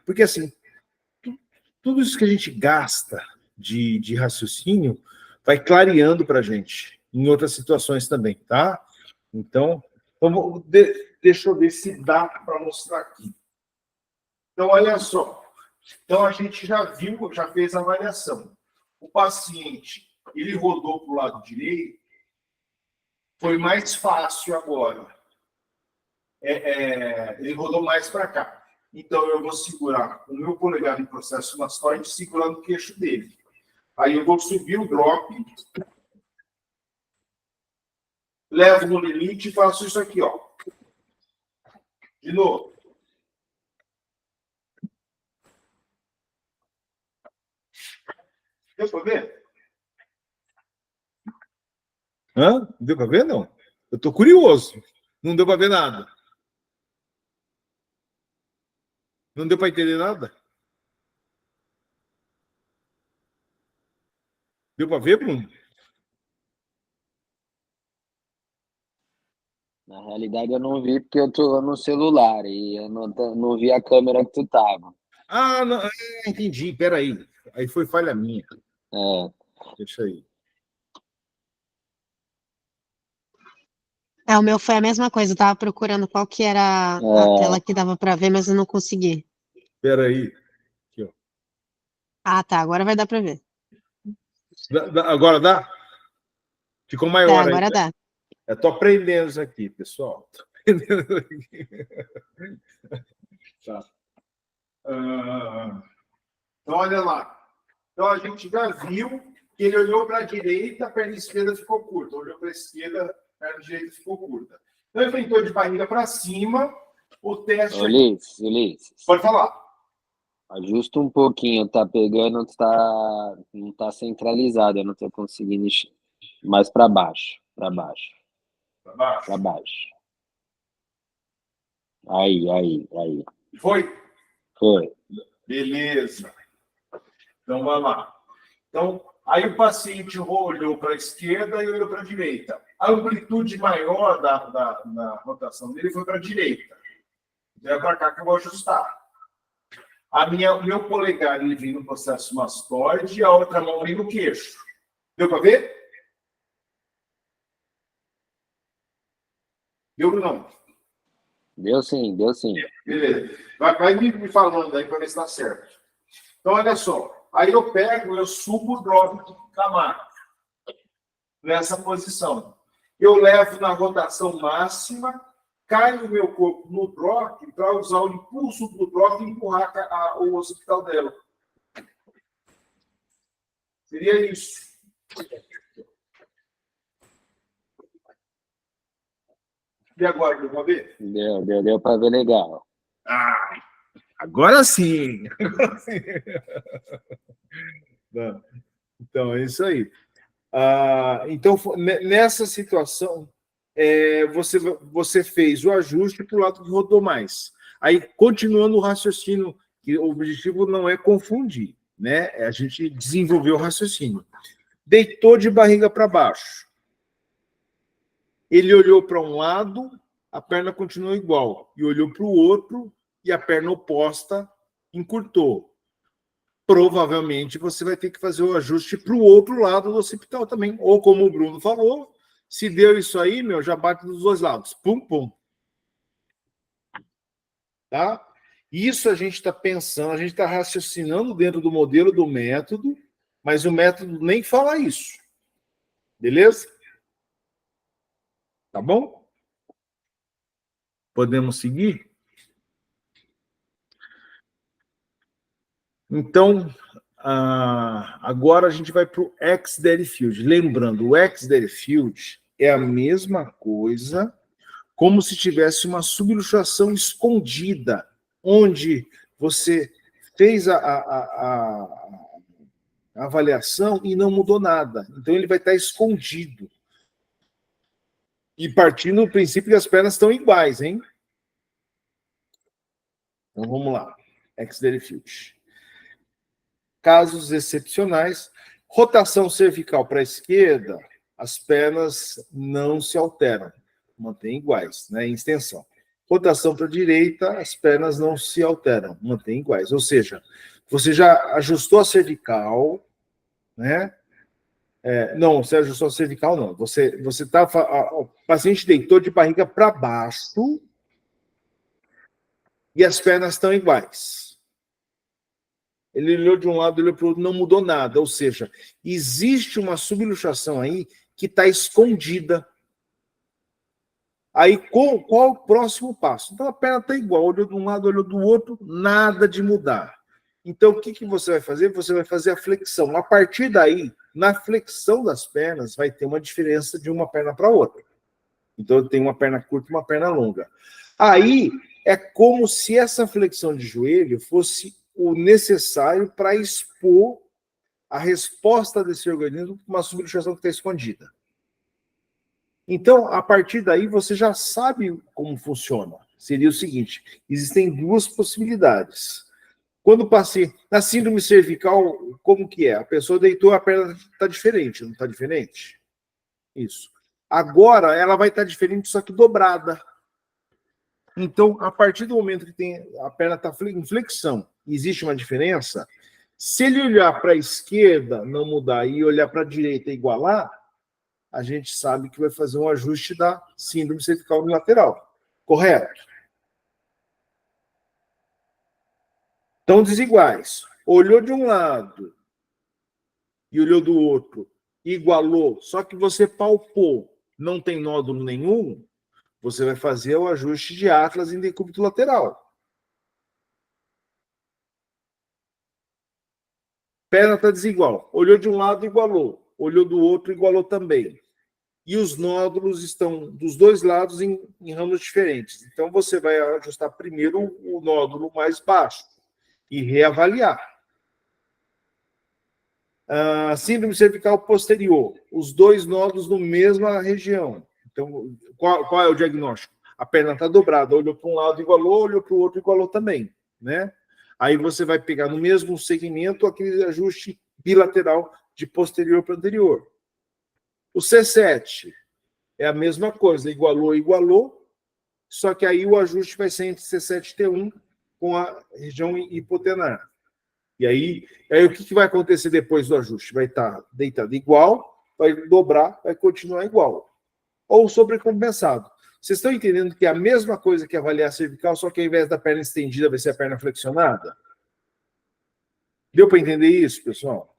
porque assim, tudo isso que a gente gasta de raciocínio vai clareando para a gente em outras situações também, tá? Então deixa eu ver se dá para mostrar aqui. Então, olha só. Então, a gente já fez a avaliação. O paciente, ele rodou para o lado direito, foi mais fácil agora. Ele rodou mais para cá. Então, eu vou segurar o meu polegar em processo mastoide, segurando o queixo dele. Aí eu vou subir o drop, levo no limite e faço isso aqui, ó. De novo. Deu para ver? Hã? Deu para ver, não? Eu estou curioso. Não deu para ver nada. Não deu para entender nada? Deu para ver, Bruno? Na realidade, eu não vi porque eu tô no celular e eu não vi a câmera que tu tava. Ah, não, entendi. Peraí. Aí foi falha minha. É. Deixa aí. O meu foi a mesma coisa. Eu tava procurando qual que era a tela que dava para ver, mas eu não consegui. Peraí. Aqui, ó. Ah, tá. Agora vai dar para ver. Agora dá? Ficou maior aí. Agora dá. Eu tô aprendendo isso aqui, pessoal. Tô aprendendo aqui. Tá. Então, olha lá. Então, a gente já viu que ele olhou para a direita, a perna esquerda ficou curta. Olhou para a esquerda, a perna direita ficou curta. Então, ele tentou de barriga para cima. O teste... Ulisses. Pode falar. Ajusta um pouquinho, tá pegando, não tá centralizado, eu não tô conseguindo enxergar. Mais para baixo. Para baixo. Para baixo. Aí. Foi? Foi. Beleza. Então, vai lá. Então, aí o paciente olhou para a esquerda e olhou para a direita. A amplitude maior da rotação dele foi para a direita. Então, é para cá que eu vou ajustar. O meu polegar ele vem no processo mastoide e a outra mão vem no queixo. Deu para ver? Deu ou não? Deu sim. Beleza. Vai me falando aí para ver se está certo. Então, olha só. Aí eu subo o drop de Camargo nessa posição. Eu levo na rotação máxima, caio o meu corpo no drop para usar o impulso do drop e empurrar o occipital dela. Seria isso. E agora, deu para ver? Deu para ver legal. Agora sim! Então, é isso aí. Então, nessa situação, você fez o ajuste para o lado que rodou mais. Aí, continuando o raciocínio, que o objetivo não é confundir, né? A gente desenvolveu o raciocínio. Deitou de barriga para baixo. Ele olhou para um lado, a perna continuou igual. E olhou para o outro, e a perna oposta encurtou. Provavelmente você vai ter que fazer o ajuste para o outro lado do occipital também. Ou como o Bruno falou, se deu isso aí, já bate dos dois lados. Pum, pum. Tá? Isso a gente está pensando, a gente está raciocinando dentro do modelo do método, mas o método nem fala isso. Beleza? Tá bom? Podemos seguir? Então, agora a gente vai para o X-Daddy Field. Lembrando, o X-Daddy Field é a mesma coisa, como se tivesse uma subluxação escondida, onde você fez a avaliação e não mudou nada. Então, ele vai estar escondido. E partindo do princípio que as pernas estão iguais, hein? Então, vamos lá. X-Daddy Field. Casos excepcionais, rotação cervical para a esquerda, as pernas não se alteram, mantêm iguais, né, em extensão. Rotação para a direita, as pernas não se alteram, mantêm iguais. Ou seja, você já ajustou a cervical, né? Não, você ajustou a cervical, não. O paciente deitou de barriga para baixo e as pernas estão iguais. Ele olhou de um lado, olhou para o outro, não mudou nada. Ou seja, existe uma subluxação aí que está escondida. Aí, qual o próximo passo? Então, a perna está igual, olhou de um lado, olhou do outro, nada de mudar. Então, o que você vai fazer? Você vai fazer a flexão. A partir daí, na flexão das pernas, vai ter uma diferença de uma perna para outra. Então, tem uma perna curta e uma perna longa. Aí, é como se essa flexão de joelho fosse o necessário para expor a resposta desse organismo para uma subluxação que está escondida. Então, a partir daí, você já sabe como funciona. seria o seguinte: existem duas possibilidades. Quando o paciente, na síndrome cervical, como que é? A pessoa deitou, a perna está diferente, não está diferente? Isso. Agora, ela vai estar diferente, só que dobrada. Então, a partir do momento que a perna está em flexão, existe uma diferença, se ele olhar para a esquerda, não mudar, e olhar para a direita, igualar, a gente sabe que vai fazer um ajuste da síndrome cervical unilateral. Correto? Então, desiguais. Olhou de um lado e olhou do outro, igualou, só que você palpou, não tem nódulo nenhum, você vai fazer o ajuste de atlas em decúbito lateral. Perna está desigual. Olhou de um lado, igualou. Olhou do outro, igualou também. E os nódulos estão dos dois lados em ramos diferentes. Então, você vai ajustar primeiro o nódulo mais baixo e reavaliar. A síndrome cervical posterior. Os dois nódulos na mesma região. Então, qual é o diagnóstico? A perna está dobrada. Olhou para um lado, igualou. Olhou para o outro, igualou também. Né? Aí você vai pegar no mesmo segmento aquele ajuste bilateral de posterior para anterior. O C7 é a mesma coisa, igualou, só que aí o ajuste vai ser entre C7 e T1 com a região hipotenar. E aí o que vai acontecer depois do ajuste? Vai estar deitado igual, vai dobrar, vai continuar igual. Ou sobrecompensado. Vocês estão entendendo que é a mesma coisa que avaliar a cervical, só que ao invés da perna estendida vai ser a perna flexionada? Deu para entender isso, pessoal?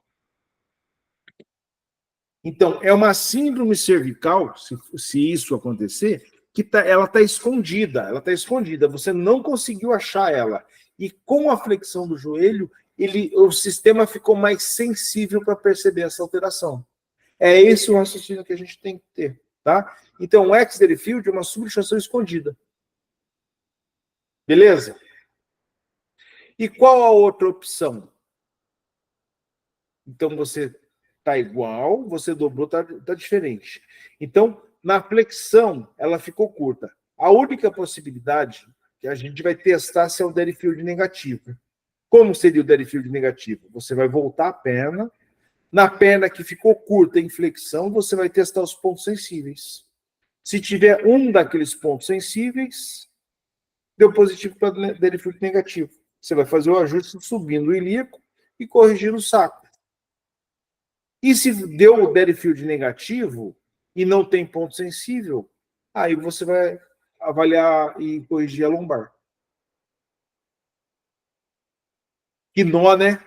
Então, é uma síndrome cervical, se isso acontecer, que ela está escondida, você não conseguiu achar ela. E com a flexão do joelho, o sistema ficou mais sensível para perceber essa alteração. É esse o raciocínio que a gente tem que ter. Tá? Então, o Exner Field é uma subluxação escondida. Beleza? E qual a outra opção? Então, você está igual, você dobrou, está diferente. Então, na flexão, ela ficou curta. A única possibilidade que a gente vai testar se é o Derifield negativo. Como seria o Derifield negativo? Você vai voltar a perna. Na perna que ficou curta em flexão, você vai testar os pontos sensíveis. Se tiver um daqueles pontos sensíveis, deu positivo para Derifield negativo. Você vai fazer o ajuste subindo o ilíaco e corrigindo o sacro. E se deu o Derifield negativo e não tem ponto sensível, aí você vai avaliar e corrigir a lombar. Que nó, né?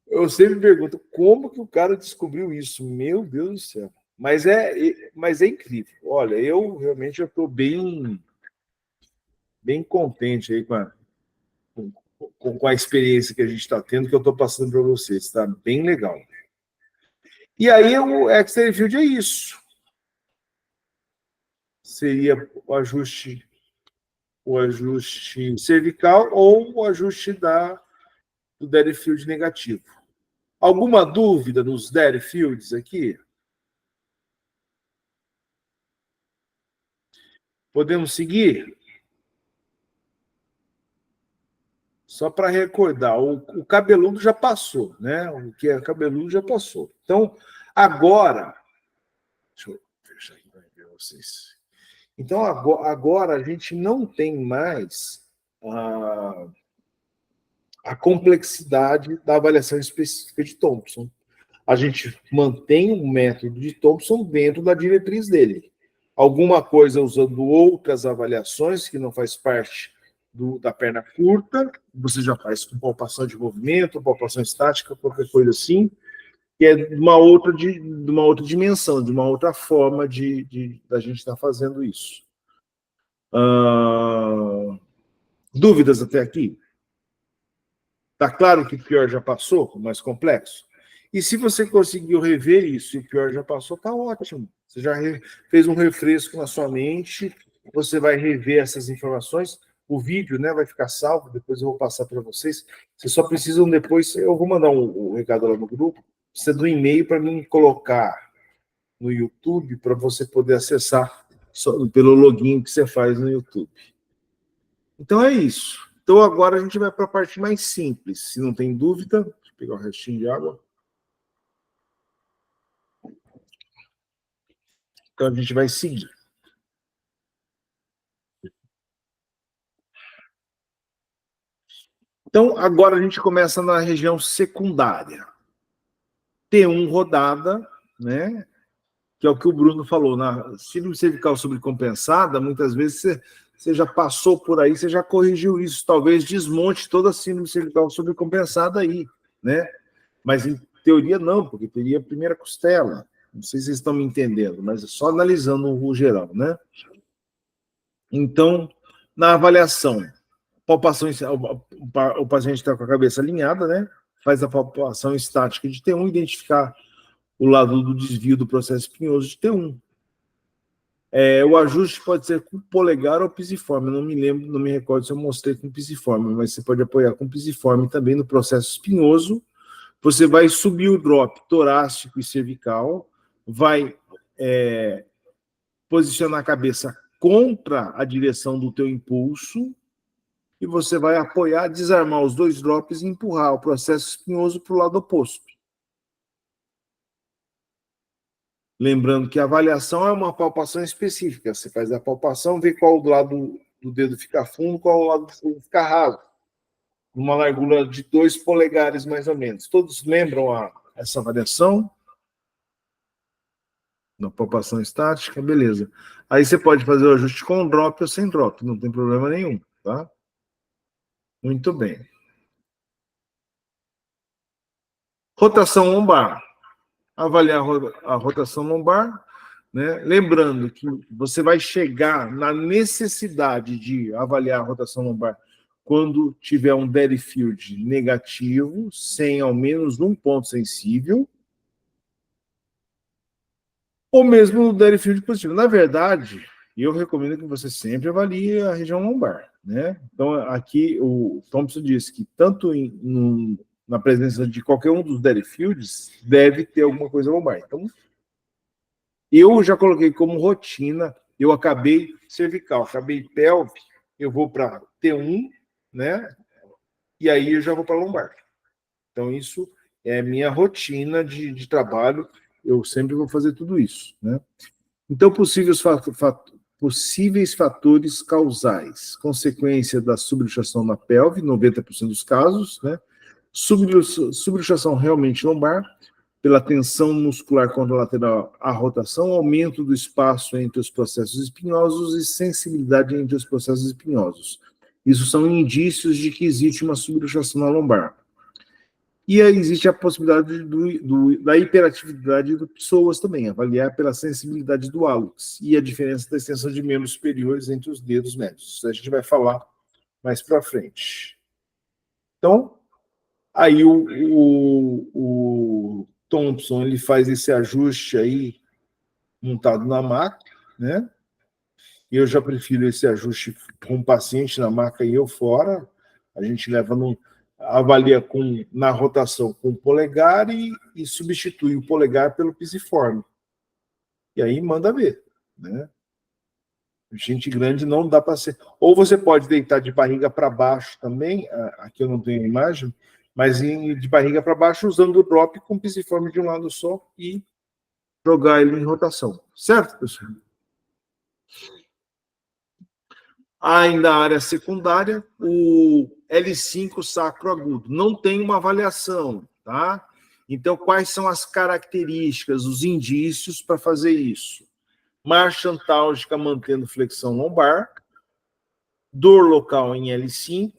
Eu sempre pergunto, como que o cara descobriu isso? Meu Deus do céu. Mas é incrível. Olha, eu realmente estou bem contente aí com a experiência que a gente está tendo, que eu estou passando para vocês. Está bem legal. E aí o Exner Field é isso. Seria o ajuste cervical ou o ajuste do Derifield negativo. Alguma dúvida nos Derifields aqui? Podemos seguir? Só para recordar, o cabeludo já passou, né? O que é cabeludo já passou. Então, agora... Deixa eu fechar aqui para ver vocês. Então, agora a gente não tem mais a complexidade da avaliação específica de Thompson. A gente mantém o método de Thompson dentro da diretriz dele. Alguma coisa usando outras avaliações, que não faz parte da perna curta, você já faz com palpação de movimento, palpação estática, qualquer coisa assim, que é de uma outra dimensão, de uma outra forma da gente estar fazendo isso. Dúvidas até aqui? Está claro que o pior já passou, o mais complexo? E se você conseguiu rever isso e o pior já passou, está ótimo. Você já fez um refresco na sua mente, você vai rever essas informações. O vídeo, né, vai ficar salvo, depois eu vou passar para vocês. Vocês só precisam depois, eu vou mandar um recado lá no grupo, precisa do e-mail para mim colocar no YouTube para você poder acessar pelo login que você faz no YouTube. Então é isso. Então agora a gente vai para a parte mais simples. Se não tem dúvida, deixa eu pegar o restinho de água. Então a gente vai seguir. Então agora a gente começa na região secundária. T1 rodada, né? Que é o que o Bruno falou, na síndrome cervical sobrecompensada, muitas vezes você já passou por aí, você já corrigiu isso, talvez desmonte toda a síndrome cervical sobrecompensada aí, né? Mas em teoria não, porque teria a primeira costela. Não sei se vocês estão me entendendo, mas é só analisando o geral, né? Então, na avaliação, palpação, o paciente está com a cabeça alinhada, né? Faz a palpação estática de T1, identificar o lado do desvio do processo espinhoso de T1. O ajuste pode ser com polegar ou pisiforme. Eu não me lembro, não me recordo se eu mostrei com pisiforme, mas você pode apoiar com pisiforme também no processo espinhoso. Você vai subir o drop torácico e cervical, vai posicionar a cabeça contra a direção do teu impulso e você vai apoiar, desarmar os dois drops e empurrar o processo espinhoso para o lado oposto. Lembrando que a avaliação é uma palpação específica. Você faz a palpação, vê qual lado do dedo fica fundo, qual lado do fundo fica raso. Uma largura de 2 polegares, mais ou menos. Todos lembram essa avaliação? Na palpação estática, beleza. Aí você pode fazer o ajuste com drop ou sem drop, não tem problema nenhum, tá? Muito bem. Rotação lombar. Avaliar a rotação lombar, né? Lembrando que você vai chegar na necessidade de avaliar a rotação lombar quando tiver um Deadfield negativo, sem ao menos um ponto sensível, ou mesmo o Deadfield positivo. Na verdade, eu recomendo que você sempre avalie a região lombar, né? Então, aqui o Thompson disse que tanto na presença de qualquer um dos Deadfields, deve ter alguma coisa lombar. Então, eu já coloquei como rotina, eu acabei cervical, acabei pelve, eu vou para T1, né? E aí eu já vou para lombar. Então, isso é minha rotina de trabalho, eu sempre vou fazer tudo isso, né? Então, possíveis fatores causais, consequência da subluxação na pelve, 90% dos casos, né? Subluxação realmente lombar, pela tensão muscular contralateral à rotação, aumento do espaço entre os processos espinhosos e sensibilidade entre os processos espinhosos. Isso são indícios de que existe uma subluxação na lombar. E aí existe a possibilidade da hiperatividade do psoas também, avaliar pela sensibilidade do hálux e a diferença da extensão de membros superiores entre os dedos médios. Isso a gente vai falar mais para frente. Então, aí o Thompson ele faz esse ajuste aí montado na maca, né? Eu já prefiro esse ajuste com o paciente na maca e eu fora. A gente avalia na rotação com o polegar e substitui o polegar pelo pisiforme. E aí manda ver, né? Gente grande não dá para ser. Ou você pode deitar de barriga para baixo também, aqui eu não tenho imagem, mas de barriga para baixo usando o drop com pisiforme de um lado só e jogar ele em rotação. Certo, pessoal? Ainda a área secundária, o L5 sacro agudo. Não tem uma avaliação, tá? Então, quais são as características, os indícios para fazer isso? Marcha antálgica mantendo flexão lombar, dor local em L5,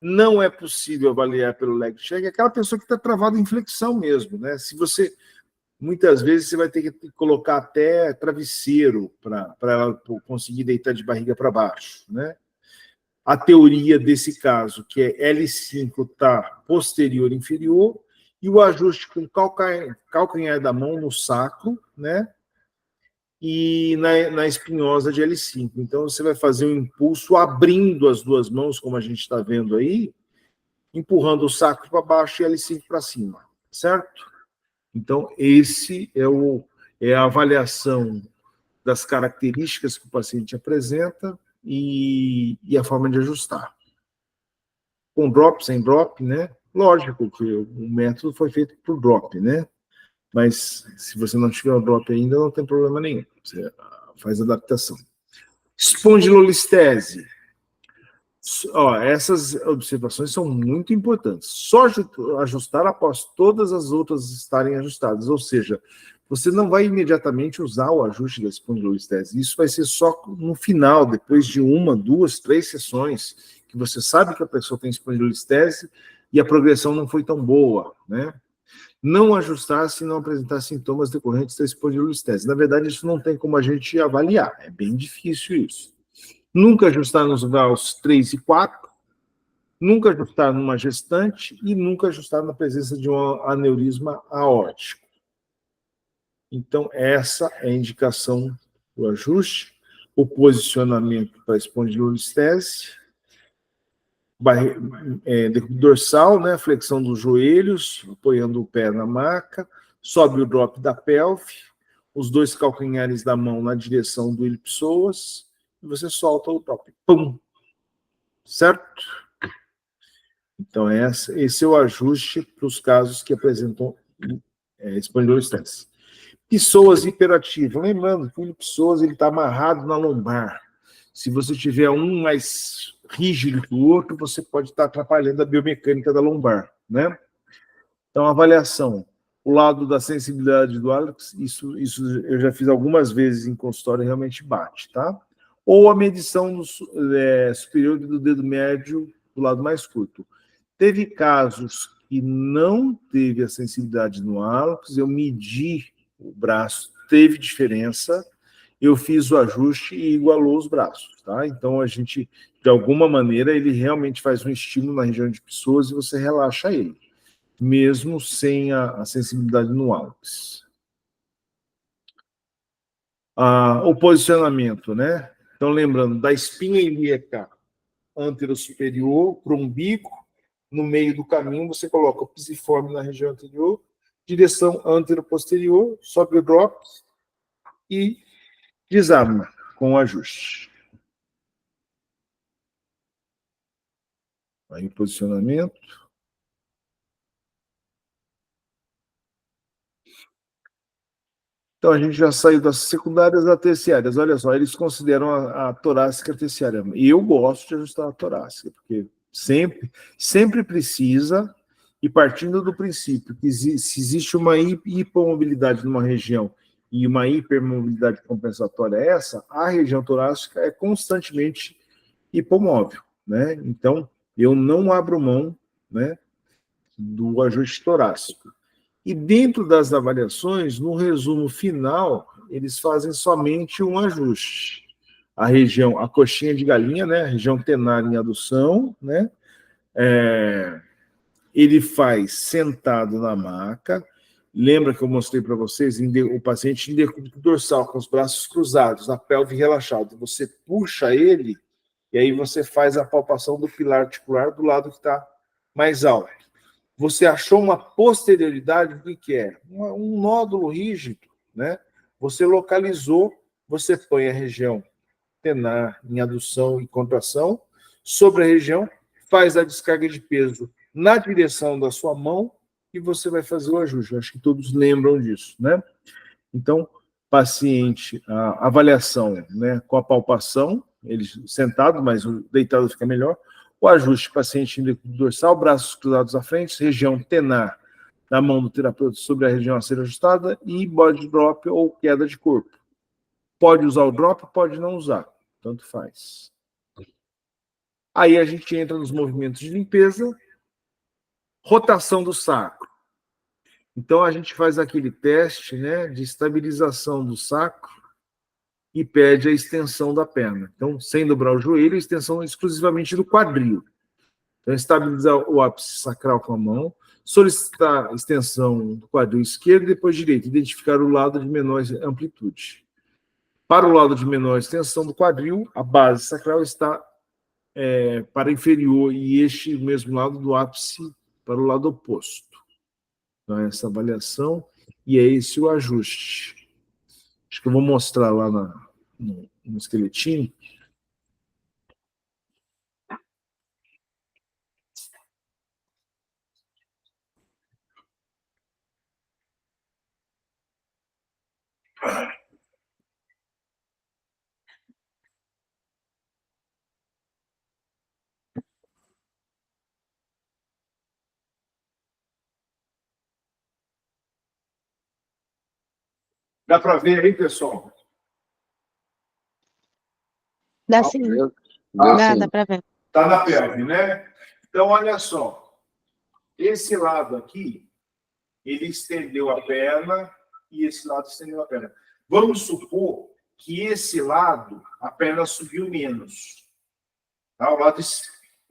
não é possível avaliar pelo leg check, aquela pessoa que está travada em flexão mesmo, né? Se você, muitas vezes, você vai ter que colocar até travesseiro para ela conseguir deitar de barriga para baixo, né? A teoria desse caso, que é L5 está posterior inferior, e o ajuste com calcanhar da mão no sacro, né? E na espinhosa de L5. Então, você vai fazer um impulso abrindo as duas mãos, como a gente está vendo aí, empurrando o sacro para baixo e L5 para cima, certo? Então, esse é é a avaliação das características que o paciente apresenta e a forma de ajustar. Com drop, sem drop, né? Lógico que o método foi feito por drop, né? Mas se você não tiver o drop ainda, não tem problema nenhum. Você faz adaptação. Espondilolistese. Essas observações são muito importantes. Só ajustar após todas as outras estarem ajustadas. Ou seja, você não vai imediatamente usar o ajuste da espondilolistese. Isso vai ser só no final, depois de 1, 2, 3 sessões, que você sabe que a pessoa tem espondilolistese e a progressão não foi tão boa, né? Não ajustar se não apresentar sintomas decorrentes da espondilolistese. Na verdade, isso não tem como a gente avaliar. É bem difícil isso. Nunca ajustar nos graus 3 e 4, nunca ajustar numa gestante e nunca ajustar na presença de um aneurisma aórtico. Então, essa é a indicação do ajuste, o posicionamento para a espondilolistese, dorsal, né, flexão dos joelhos, apoiando o pé na maca, sobe o drop da pelve, os 2 calcanhares da mão na direção do ilipsoas, e você solta o drop. Pum! Certo? Então, esse é o ajuste para os casos que apresentam espondilolistese. Psoas hiperativas. Lembrando que o psoas está amarrado na lombar. Se você tiver um mais rígido que o outro, você pode estar atrapalhando a biomecânica da lombar, né? Então, avaliação. O lado da sensibilidade do hálux, isso eu já fiz algumas vezes em consultório e realmente bate, tá? Ou a medição superior do dedo médio do lado mais curto. Teve casos que não teve a sensibilidade no hálux, eu medi o braço, teve diferença, eu fiz o ajuste e igualou os braços, tá? Então, a gente, de alguma maneira, ele realmente faz um estímulo na região de psoas e você relaxa ele, mesmo sem a sensibilidade no hálux. O posicionamento, né? Então, lembrando, da espinha ilíaca anterosuperior para o umbigo, no meio do caminho, você coloca o pisiforme na região anterior, direção antero-posterior, sobe o drop e desarma com o ajuste. Aí o posicionamento. Então, a gente já saiu das secundárias às terciárias. Olha só, eles consideram a torácica terciária. E eu gosto de ajustar a torácica, porque sempre precisa, e partindo do princípio que se existe uma hipomobilidade numa região e uma hipermobilidade compensatória a região torácica é constantemente hipomóvel, né? Então, eu não abro mão, né, do ajuste torácico. E dentro das avaliações, no resumo final, eles fazem somente um ajuste. A coxinha de galinha, né, a região tenar em adução, né, ele faz sentado na maca. Lembra que eu mostrei para vocês o paciente em decúbito dorsal, com os braços cruzados, a pelve relaxada. Você puxa ele e aí você faz a palpação do pilar articular do lado que está mais alto. Você achou uma posterioridade do que é? Um nódulo rígido, né? Você localizou, você põe a região tenar em adução e contração sobre a região, faz a descarga de peso na direção da sua mão e você vai fazer o ajuste. Eu acho que todos lembram disso, né? Então, paciente, a avaliação, né, com a palpação, ele sentado, mas deitado fica melhor. O ajuste, paciente em decúbito dorsal, braços cruzados à frente, região tenar na mão do terapeuta sobre a região a ser ajustada e body drop ou queda de corpo. Pode usar o drop, pode não usar, tanto faz. Aí a gente entra nos movimentos de limpeza, rotação do sacro. Então a gente faz aquele teste, né, de estabilização do sacro e pede a extensão da perna. Então, sem dobrar o joelho, a extensão exclusivamente do quadril. Então, estabilizar o ápice sacral com a mão, solicitar a extensão do quadril esquerdo e depois direito, identificar o lado de menor amplitude. Para o lado de menor extensão do quadril, a base sacral está para inferior e este mesmo lado do ápice para o lado oposto. Então, essa avaliação e é esse o ajuste. Acho que eu vou mostrar lá no esqueletinho. Dá para ver aí, pessoal? Dá sim. Dá para ver. Está na pelve, né? Então, olha só. Esse lado aqui, ele estendeu a perna e esse lado estendeu a perna. Vamos supor que esse lado, a perna subiu menos. Tá? O lado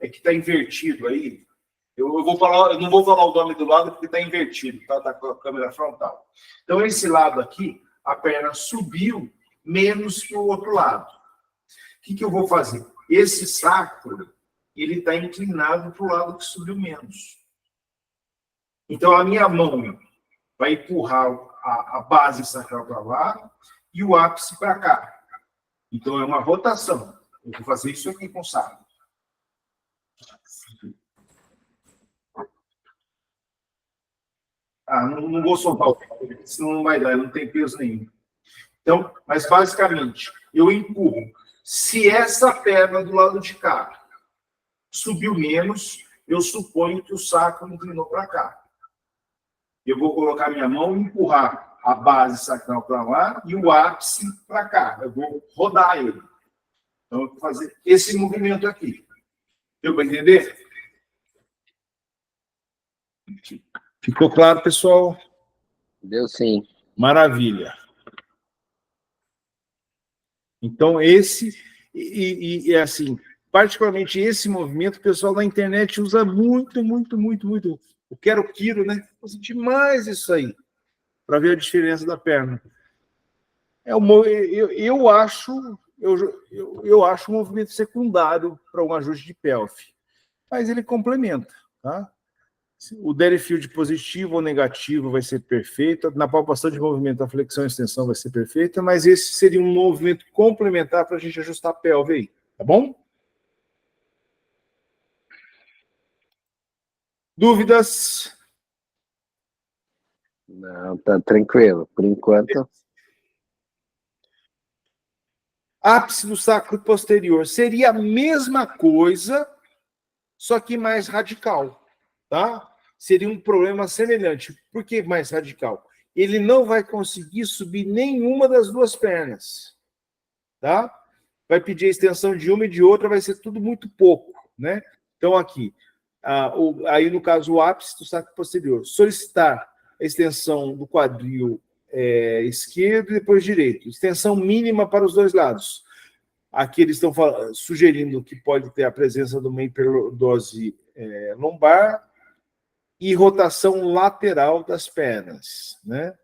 é que está invertido aí. Eu não vou falar o nome do lado porque está invertido, tá? Está com a câmera frontal. Então, esse lado aqui, a perna subiu menos que o outro lado. O que eu vou fazer? Esse sacro, ele está inclinado para o lado que subiu menos. Então, a minha mão vai empurrar a base sacral para lá e o ápice para cá. Então, é uma rotação. Eu vou fazer isso aqui com o sacro. Não vou soltar o pé, senão não vai dar, não tem peso nenhum. Então, mas basicamente, eu empurro. Se essa perna do lado de cá subiu menos, eu suponho que o sacro inclinou para cá. Eu vou colocar minha mão e empurrar a base sacral para lá e o ápice para cá. Eu vou rodar ele. Então, eu vou fazer esse movimento aqui. Deu para entender? Ficou claro, pessoal? Deu sim. Maravilha. Então, esse, e assim, particularmente esse movimento, o pessoal na internet usa muito. O quero-quiro, né? Usa demais isso aí, para ver a diferença da perna. Eu acho um movimento secundário para um ajuste de pelve, mas ele complementa, tá? O Derifield positivo ou negativo vai ser perfeito. Na palpação de movimento, a flexão e extensão vai ser perfeita, mas esse seria um movimento complementar para a gente ajustar a pelve aí, tá bom? Dúvidas? Não, tá tranquilo. Por enquanto. Ápice do sacro posterior seria a mesma coisa, só que mais radical, tá? Seria um problema semelhante. Por que mais radical? Ele não vai conseguir subir nenhuma das duas pernas, tá? Vai pedir a extensão de uma e de outra, vai ser tudo muito pouco, né? Então, aqui, aí no caso, o ápice do sacro posterior, solicitar a extensão do quadril esquerdo e depois direito, extensão mínima para os dois lados. Aqui eles estão sugerindo que pode ter a presença de uma hiperlordose lombar e rotação lateral das pernas, né?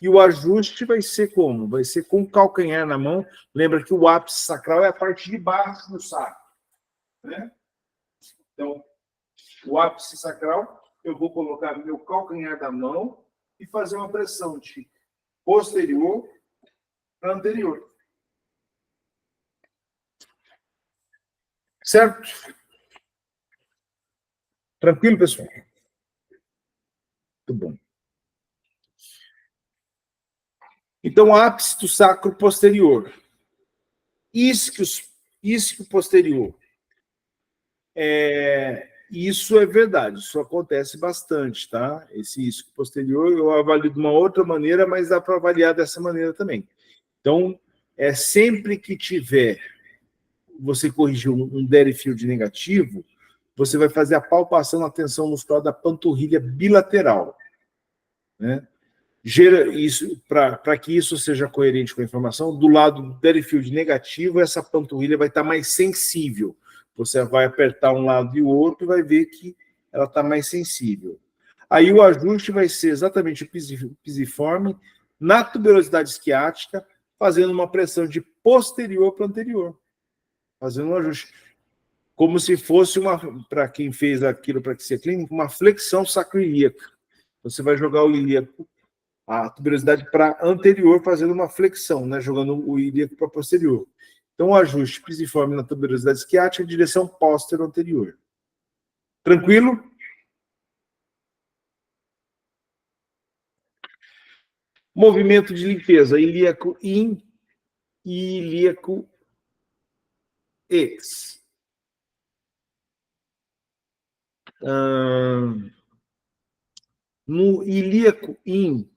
E o ajuste vai ser como? Vai ser com o calcanhar na mão. Lembra que o ápice sacral é a parte de baixo do sacro, né? Então, o ápice sacral, eu vou colocar meu calcanhar da mão e fazer uma pressão de posterior para anterior. Certo? Tranquilo, pessoal? Muito bom. Então, ápice do sacro posterior. Isquio posterior. Isso é verdade, isso acontece bastante, tá? Esse isquio posterior eu avalio de uma outra maneira, mas dá para avaliar dessa maneira também. Então, sempre que tiver, você corrigir um Derifield negativo, você vai fazer a palpação na tensão muscular da panturrilha bilateral, né? Para que isso seja coerente com a informação, do lado do Derifield negativo, essa panturrilha vai estar mais sensível. Você vai apertar um lado e o outro e vai ver que ela está mais sensível. Aí o ajuste vai ser exatamente o pisiforme na tuberosidade esquiática, fazendo uma pressão de posterior para anterior. Fazendo um ajuste. Como se fosse para quem fez a quiropraxia clínica, uma flexão sacroiliaca. Você vai jogar o ilíaco a tuberosidade para anterior, fazendo uma flexão, né? Jogando o ilíaco para posterior. Então, o ajuste pisiforme na tuberosidade isquiática em direção póstero-anterior. Tranquilo? Movimento de limpeza, ilíaco in e ilíaco ex. No ilíaco in,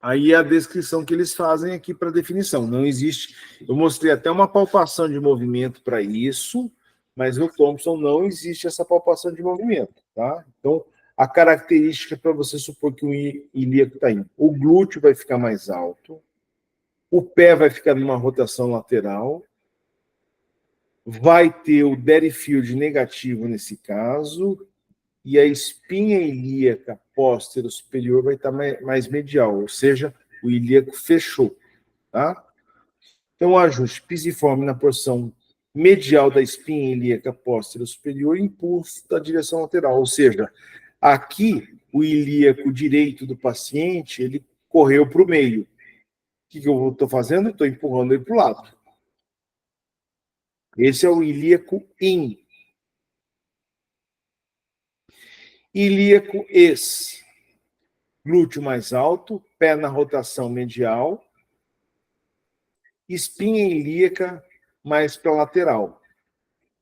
aí é a descrição que eles fazem aqui para definição. Não existe. Eu mostrei até uma palpação de movimento para isso, mas no Thompson não existe essa palpação de movimento, tá? Então, a característica para você supor que o ilíaco está indo. O glúteo vai ficar mais alto, o pé vai ficar numa rotação lateral, vai ter o Deryfield negativo nesse caso, e a espinha ilíaca póstero superior vai estar mais medial, ou seja, o ilíaco fechou, tá? Então, o ajuste pisiforme na porção medial da espinha ilíaca póstero superior, impulso da direção lateral, ou seja, aqui o ilíaco direito do paciente, ele correu para o meio. O que eu estou fazendo? Estou empurrando ele para o lado. Esse é o ilíaco in. Ilíaco ex. Glúteo mais alto, pé na rotação medial, espinha ilíaca mais para lateral.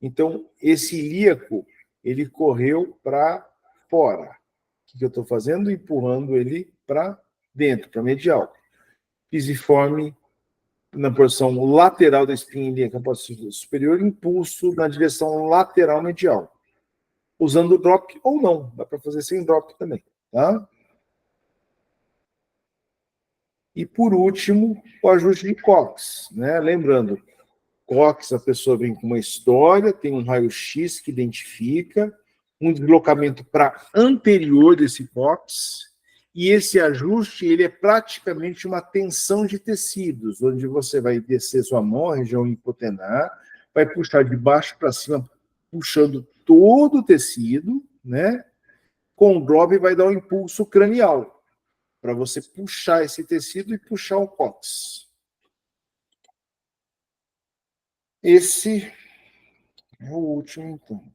Então, esse ilíaco, ele correu para fora. O que eu estou fazendo? Empurrando ele para dentro, para medial. Pisiforme na porção lateral da espinha ilíaca superior, impulso na direção lateral medial. Usando drop ou não, dá para fazer sem drop também, tá? E, por último, o ajuste de Cox, né? Lembrando, Cox, a pessoa vem com uma história, tem um raio-x que identifica, um deslocamento para anterior desse Cox, e esse ajuste, ele é praticamente uma tensão de tecidos, onde você vai descer sua mão, a região hipotenar, vai puxar de baixo para cima, puxando todo o tecido, né? Com o drop vai dar um impulso cranial, para você puxar esse tecido e puxar o Cox. Esse é o último, então.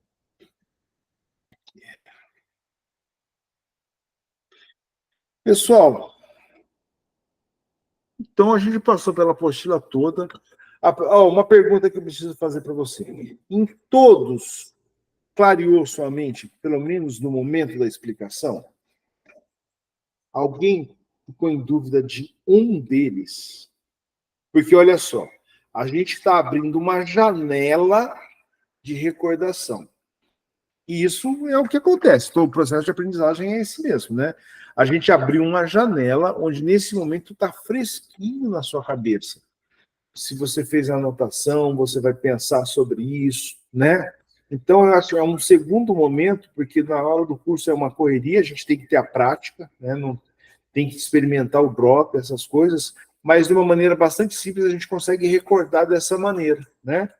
Pessoal, então a gente passou pela apostila toda. Uma pergunta que eu preciso fazer para você. Em todos, clareou sua mente, pelo menos no momento da explicação? Alguém ficou em dúvida de um deles? Porque, olha só, a gente está abrindo uma janela de recordação. E isso é o que acontece. Todo o processo de aprendizagem é esse mesmo, né? A gente abriu uma janela onde, nesse momento, está fresquinho na sua cabeça. Se você fez a anotação, você vai pensar sobre isso, né? Então, eu acho que é um segundo momento, porque na hora do curso é uma correria, a gente tem que ter a prática, né? Não, tem que experimentar o drop, essas coisas, mas de uma maneira bastante simples a gente consegue recordar dessa maneira, né?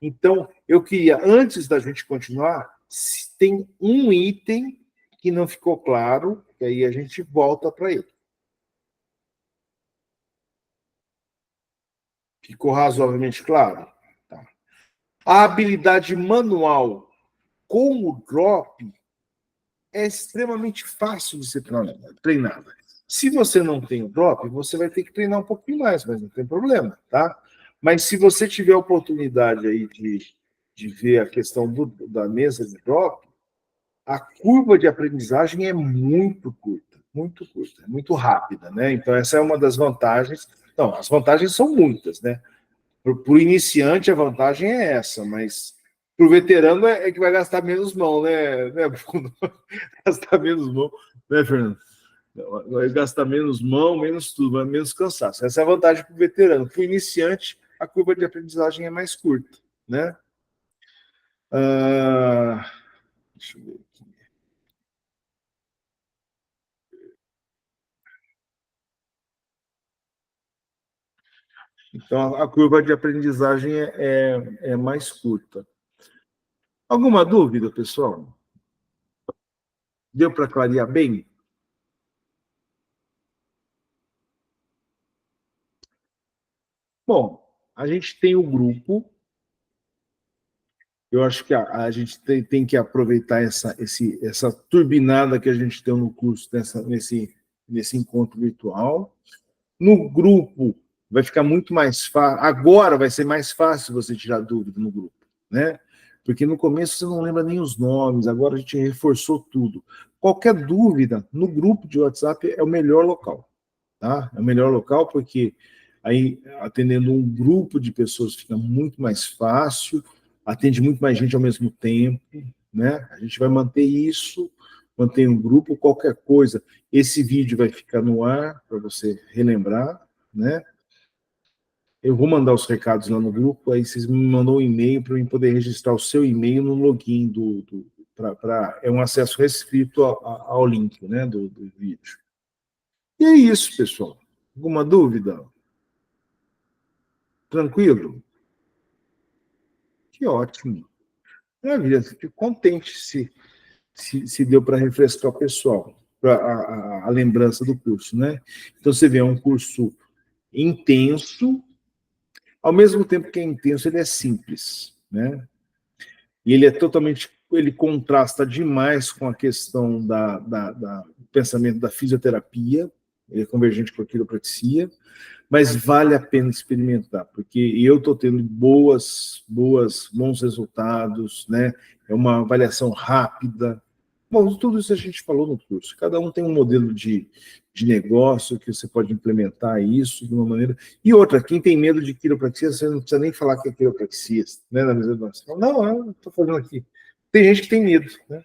Então, eu queria, antes da gente continuar, se tem um item que não ficou claro, que aí a gente volta para ele. Ficou razoavelmente claro? Tá. A habilidade manual com o drop é extremamente fácil de ser treinada. Se você não tem o drop, você vai ter que treinar um pouquinho mais, mas não tem problema, tá? Mas se você tiver a oportunidade aí de ver a questão da mesa de drop, a curva de aprendizagem é muito curta, muito rápida, né? Então, essa é uma das vantagens. Não, as vantagens são muitas, né? Para o iniciante, a vantagem é essa, mas para o veterano é que vai gastar menos mão, né? Gastar menos mão, né, Fernando? Vai gastar menos mão, menos tudo, menos cansaço. Essa é a vantagem para o veterano. Para o iniciante, a curva de aprendizagem é mais curta, né? Deixa eu ver aqui. Então, a curva de aprendizagem é mais curta. Alguma dúvida, pessoal? Deu para clarear bem? Bom, a gente tem o grupo. Eu acho que a gente tem que aproveitar essa turbinada que a gente tem no curso, nesse encontro virtual. No grupo, vai ficar muito mais fácil. Agora vai ser mais fácil você tirar dúvida no grupo, né? Porque no começo você não lembra nem os nomes, agora a gente reforçou tudo. Qualquer dúvida, no grupo de WhatsApp é o melhor local, tá? É o melhor local porque aí, atendendo um grupo de pessoas, fica muito mais fácil, atende muito mais gente ao mesmo tempo, né? A gente vai manter isso, manter um grupo, qualquer coisa. Esse vídeo vai ficar no ar para você relembrar, né? Eu vou mandar os recados lá no grupo, aí vocês me mandam um e-mail para eu poder registrar o seu e-mail no login é um acesso restrito ao link, né, do vídeo. E é isso, pessoal. Alguma dúvida? Tranquilo? Que ótimo. Maravilha, fico contente se deu para refrescar o pessoal, a lembrança do curso, né? Então, você vê, é um curso intenso, ao mesmo tempo que é intenso, ele é simples, né? E ele é totalmente, ele contrasta demais com a questão do pensamento da fisioterapia, ele é convergente com a quiropraxia, mas vale a pena experimentar, porque eu estou tendo bons resultados, né? É uma avaliação rápida. Bom, tudo isso a gente falou no curso. Cada um tem um modelo de negócio que você pode implementar isso de uma maneira. E outra, quem tem medo de quiropraxia, você não precisa nem falar que é quiropraxia, né? Na mesa do nosso. Não, eu estou falando aqui. Tem gente que tem medo, né?